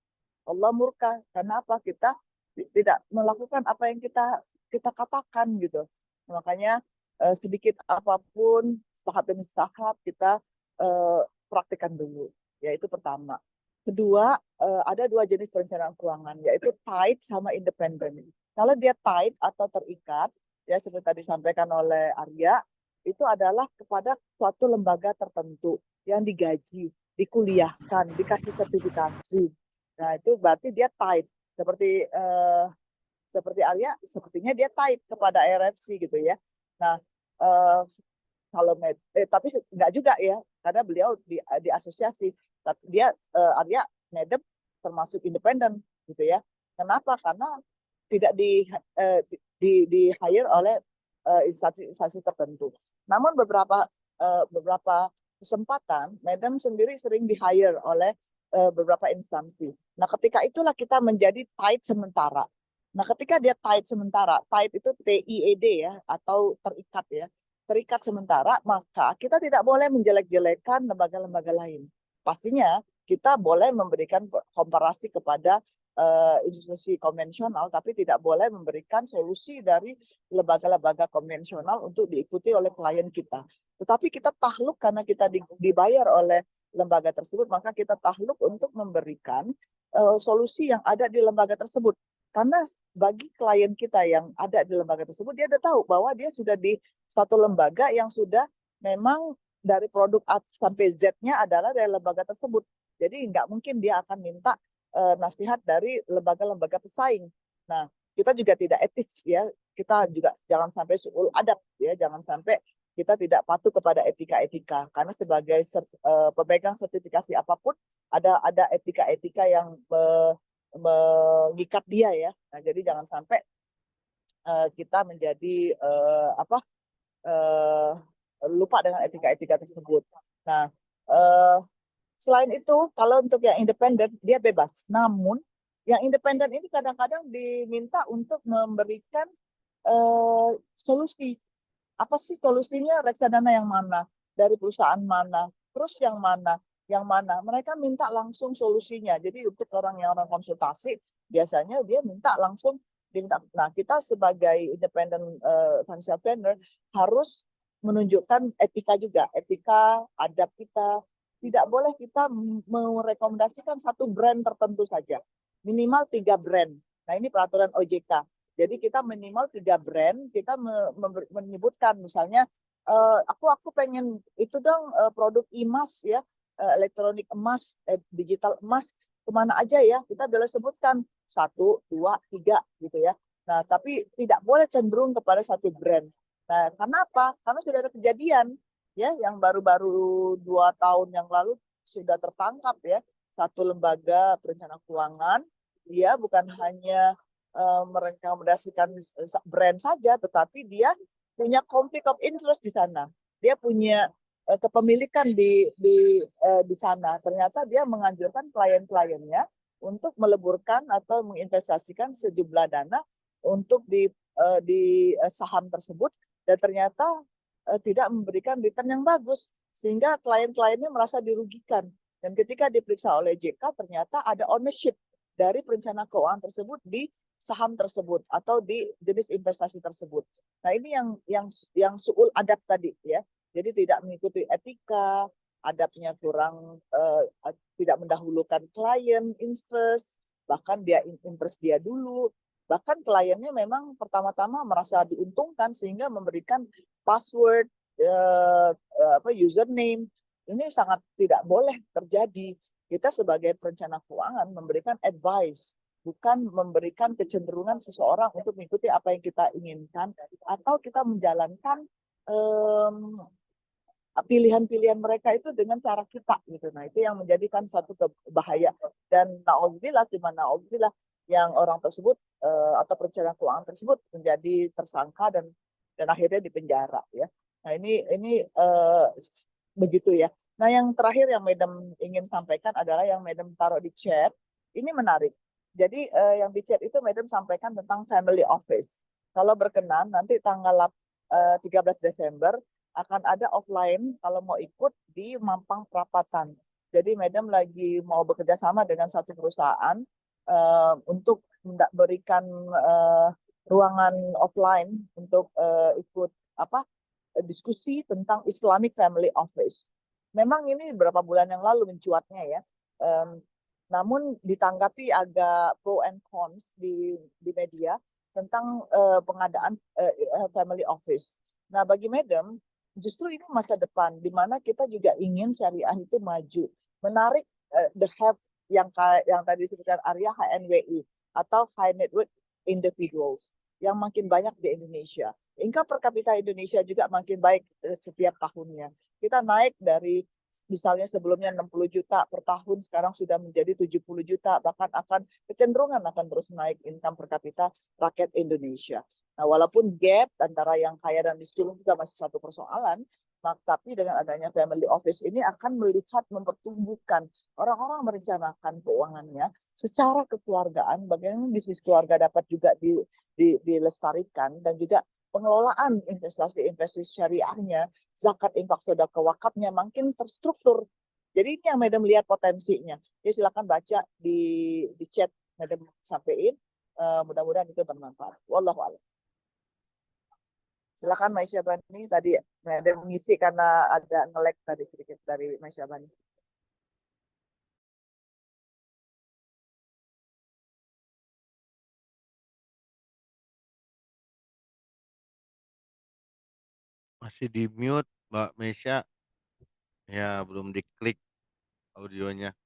Allah murka. Karena apa? Kita tidak melakukan apa yang kita katakan gitu. Makanya sedikit apapun tahap demi tahap kita praktikkan dulu. Yaitu pertama. Kedua, ada dua jenis perencanaan keuangan, yaitu tight sama independen. Kalau dia tight atau terikat, ya seperti tadi disampaikan oleh Arya, itu adalah kepada suatu lembaga tertentu yang digaji, dikuliahkan, dikasih sertifikasi. Nah itu berarti dia tight. Seperti Arya, sepertinya dia tight kepada RFC gitu ya. Nah kalau tapi enggak juga ya, karena beliau di asosiasi. Tapi dia Arya Medep termasuk independen gitu ya. Kenapa? Karena tidak di hire oleh instansi tertentu. Namun beberapa kesempatan, Medem sendiri sering di hire oleh beberapa instansi. Nah, ketika itulah kita menjadi tight sementara. Nah, ketika dia tight sementara, tight itu TIED ya, atau terikat ya, terikat sementara, maka kita tidak boleh menjelek-jelekan lembaga-lembaga lain. Pastinya kita boleh memberikan komparasi kepada institusi konvensional, tapi tidak boleh memberikan solusi dari lembaga-lembaga konvensional untuk diikuti oleh klien kita. Tetapi kita takluk karena kita dibayar oleh lembaga tersebut, maka kita takluk untuk memberikan solusi yang ada di lembaga tersebut. Karena bagi klien kita yang ada di lembaga tersebut, dia sudah tahu bahwa dia sudah di satu lembaga yang sudah memang dari produk A sampai Z-nya adalah dari lembaga tersebut. Jadi nggak mungkin dia akan minta nasihat dari lembaga-lembaga pesaing. Nah, kita juga tidak etis ya. Kita juga jangan sampai suul adab ya, jangan sampai kita tidak patuh kepada etika-etika. Karena sebagai pemegang sertifikasi apapun ada etika-etika yang mengikat dia ya. Nah, jadi jangan sampai kita menjadi lupa dengan etika-etika tersebut. Nah, selain itu, kalau untuk yang independen, dia bebas. Namun, yang independen ini kadang-kadang diminta untuk memberikan solusi. Apa sih solusinya? Reksadana yang mana? Dari perusahaan mana? Terus yang mana? Yang mana? Mereka minta langsung solusinya. Jadi untuk orang konsultasi, biasanya dia minta langsung. Nah, kita sebagai independent financial planner harus menunjukkan etika juga. Etika, adab kita. Tidak boleh kita merekomendasikan satu brand tertentu saja. Minimal 3 brand. Nah, ini peraturan OJK. Jadi kita minimal 3 brand, kita menyebutkan misalnya, aku pengen itu dong produk emas ya, elektronik emas, digital emas, kemana aja ya, kita boleh sebutkan 1, 2, 3 gitu ya. Nah, tapi tidak boleh cenderung kepada satu brand. Nah, kenapa? Karena sudah ada kejadian ya yang baru-baru 2 tahun yang lalu sudah tertangkap ya satu lembaga perencana keuangan, dia bukan hanya merekomendasikan brand saja, tetapi dia punya conflict of interest di sana. Dia punya kepemilikan di sana. Ternyata dia menganjurkan klien-kliennya untuk meleburkan atau menginvestasikan sejumlah dana untuk di saham tersebut, dan ternyata tidak memberikan return yang bagus, sehingga klien-kliennya merasa dirugikan. Dan ketika diperiksa oleh JK, ternyata ada ownership dari perencana keuangan tersebut di saham tersebut atau di jenis investasi tersebut. Nah, ini yang suul adab tadi ya. Jadi tidak mengikuti etika, adabnya kurang, tidak mendahulukan klien interest, bahkan dia interest dia dulu. Bahkan kliennya memang pertama-tama merasa diuntungkan sehingga memberikan password, username. Ini sangat tidak boleh terjadi. Kita sebagai perencana keuangan memberikan advice, bukan memberikan kecenderungan seseorang untuk mengikuti apa yang kita inginkan atau kita menjalankan pilihan-pilihan mereka itu dengan cara kita gitu. Nah, itu yang menjadikan satu bahaya. Dan naudzubillah, cuma naudzubillah yang orang tersebut atau perencana keuangan tersebut menjadi tersangka dan akhirnya dipenjara ya. Nah, ini begitu ya. Nah, yang terakhir yang Madam ingin sampaikan adalah yang Madam taruh di chat. Ini menarik. Jadi yang di chat itu Madam sampaikan tentang family office. Kalau berkenan nanti tanggal 13 Desember akan ada offline kalau mau ikut di Mampang Perapatan. Jadi Madam lagi mau bekerja sama dengan satu perusahaan untuk berikan ruangan offline untuk ikut diskusi tentang Islamic Family Office. Memang ini beberapa bulan yang lalu mencuatnya ya. Namun ditanggapi agak pro and cons di media tentang pengadaan family office. Nah, bagi Madam, justru ini masa depan di mana kita juga ingin syariah itu maju, menarik the have yang tadi disebutkan Arya HNWI atau high net worth individuals yang makin banyak di Indonesia. Income per kapita Indonesia juga makin baik setiap tahunnya. Kita naik dari misalnya sebelumnya 60 juta per tahun, sekarang sudah menjadi 70 juta, bahkan kecenderungan akan terus naik income per kapita rakyat Indonesia. Nah, walaupun gap antara yang kaya dan miskin juga masih satu persoalan, tapi dengan adanya family office ini akan melihat mempertumbuhkan orang-orang merencanakan keuangannya secara kekeluargaan, bagaimana bisnis keluarga dapat juga dilestarikan, dan juga pengelolaan investasi syariahnya, zakat, infak, sedekah, wakafnya makin terstruktur. Jadi ini yang Madam lihat potensinya. Ya, silakan baca di chat Madam sampaikan. Mudah-mudahan itu bermanfaat. Wallahu a'lam. Silakan Maisha Bani, tadi Madam mengisi karena ada nge-lag tadi sedikit dari Maisha Bani. Masih di mute, Mbak Mesya. Ya, belum diklik audionya.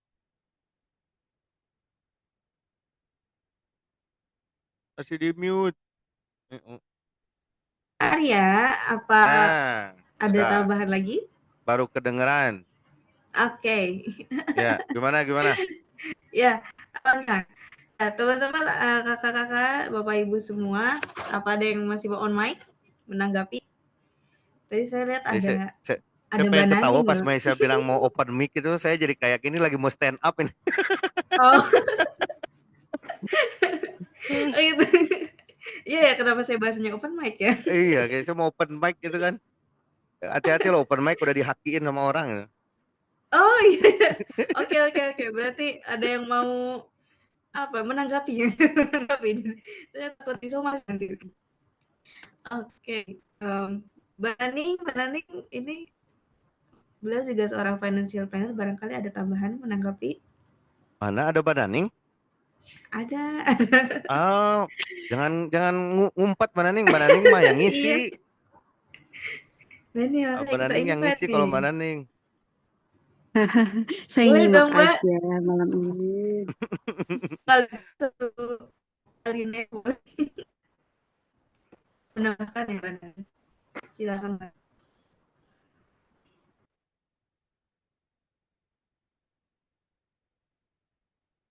Masih di mute. Arya, apa Nah, ada udah. tambahan lagi? Baru kedengeran. Oke. Ya, gimana? Ya, nah, teman-teman, kakak-kakak, bapak ibu semua, apa ada yang masih mau on mic menanggapi? Tadi saya lihat Jadi saya ada Mbak pengen ketawa Naning pas loh. Maisha bilang mau open mic itu, saya jadi kayak ini lagi mau stand up ini. Oh, oh gitu. Iya ya, kenapa saya bahasanya open mic ya? Iya, kayak saya mau open mic gitu kan. Hati-hati loh, open mic udah dihakiin sama orang. Oh iya. Oke. Berarti ada yang mau menanggapinya? Menanggapi. Saya takut disomasi nanti. Oke. Mbak Naning ini beliau juga seorang financial planner, barangkali ada tambahan menanggapi? Mana ada Bananing? Ada. Oh, jangan ngumpat Bananing mah yang Iya. ngisi. Nah ini makanya kita Bananing yang invite ngisi kalau nih. Bananing. Saya Boleh nyimak dong, Mbak. aja malam ini. Kali ini boleh menambahkan ya, Mbak. Silakan, Mbak.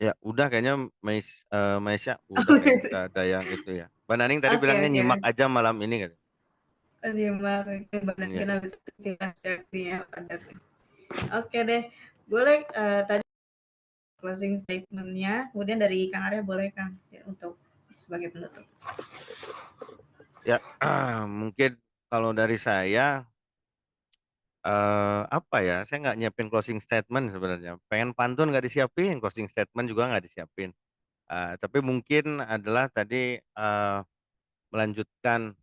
Ya, udah kayaknya Maisha udah kayaknya nggak ada yang itu ya. Bananing tadi Oke. bilangnya nyimak aja malam ini kan. Mbak. Mbak Iya. kita bisa ya pada. Oke deh. Boleh tadi closing statement-nya, kemudian dari Kang Arya boleh Kang ya, untuk sebagai penutup. Ya, mungkin kalau dari saya apa ya? Saya nggak nyiapin closing statement sebenarnya. Pengen pantun nggak disiapin, closing statement juga nggak disiapin. Tapi mungkin adalah tadi melanjutkan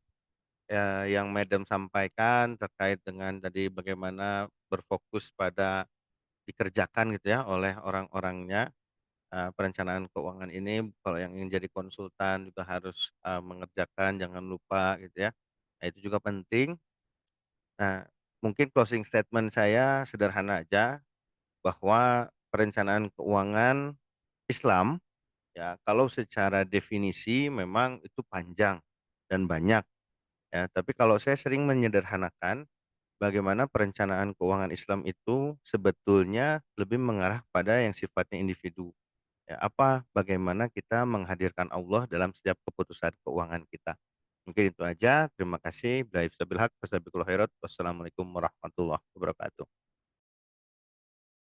yang Madam sampaikan terkait dengan tadi bagaimana berfokus pada dikerjakan gitu ya oleh orang-orangnya. Perencanaan keuangan ini kalau yang ingin jadi konsultan juga harus mengerjakan, jangan lupa gitu ya. Nah, itu juga penting. Nah, mungkin closing statement saya sederhana aja bahwa perencanaan keuangan Islam ya. Kalau secara definisi memang itu panjang dan banyak ya, tapi kalau saya sering menyederhanakan bagaimana perencanaan keuangan Islam itu sebetulnya lebih mengarah pada yang sifatnya individu. Ya, bagaimana kita menghadirkan Allah dalam setiap keputusan keuangan kita. Mungkin itu aja. Terima kasih. Billahi taufiq wal haq. Fastabiqul khairat. Wassalamualaikum warahmatullahi wabarakatuh.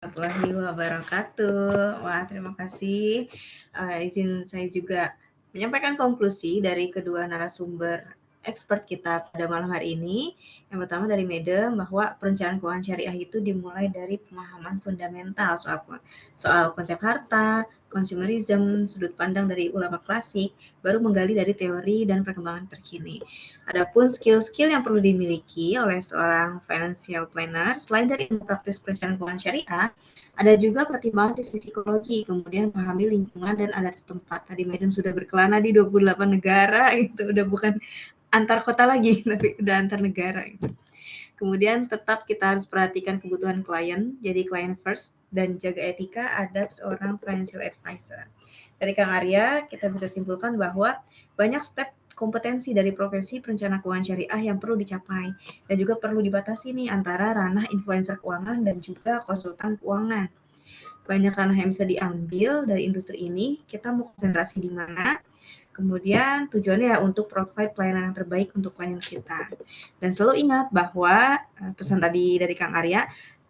Warahmatullahi wabarakatuh. Wah, terima kasih. Izin saya juga menyampaikan konklusi dari kedua narasumber expert kita pada malam hari ini. Yang pertama dari Medem, bahwa perencanaan keuangan syariah itu dimulai dari pemahaman fundamental soal konsep harta, consumerism, sudut pandang dari ulama klasik, baru menggali dari teori dan perkembangan terkini. Adapun skill-skill yang perlu dimiliki oleh seorang financial planner, selain dari ilmu praktis perencanaan keuangan syariah, ada juga pertimbangan sisi psikologi, kemudian pahami lingkungan dan adat setempat. Tadi Madam sudah berkelana di 28 negara, itu udah bukan antar kota lagi, tapi udah antar negara. Gitu. Kemudian tetap kita harus perhatikan kebutuhan klien, jadi client first, dan jaga etika adab seorang financial advisor. Dari Kang Arya, kita bisa simpulkan bahwa banyak step kompetensi dari profesi perencana keuangan syariah yang perlu dicapai, dan juga perlu dibatasi nih antara ranah influencer keuangan dan juga konsultan keuangan. Banyak ranah yang bisa diambil dari industri ini, kita mau konsentrasi di mana, kemudian tujuannya ya untuk provide pelayanan yang terbaik untuk klien kita. Dan selalu ingat bahwa pesan tadi dari Kang Arya,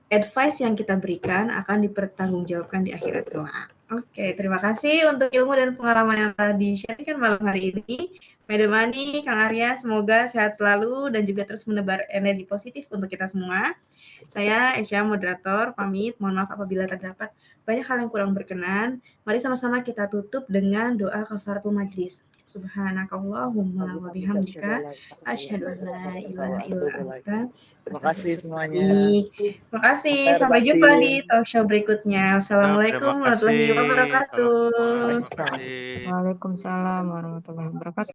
advice yang kita berikan akan dipertanggungjawabkan di akhirat kelak. Oke, terima kasih untuk ilmu dan pengalaman yang telah di-share malam hari ini. Madam Ani, Kang Arya, semoga sehat selalu dan juga terus menebar energi positif untuk kita semua. Saya, Esya, moderator, pamit. Mohon maaf apabila terdapat banyak hal yang kurang berkenan. Mari sama-sama kita tutup dengan doa kafaratul majlis. Subhanakallahumma wa bihamdika asyhadu an la ilaha illa anta. Terima kasih semuanya. Terima kasih. Sampai jumpa di talk show berikutnya. Assalamualaikum Terima kasih. warahmatullahi wabarakatuh. Salam semua. Terima kasih. Waalaikumsalam warahmatullahi wabarakatuh.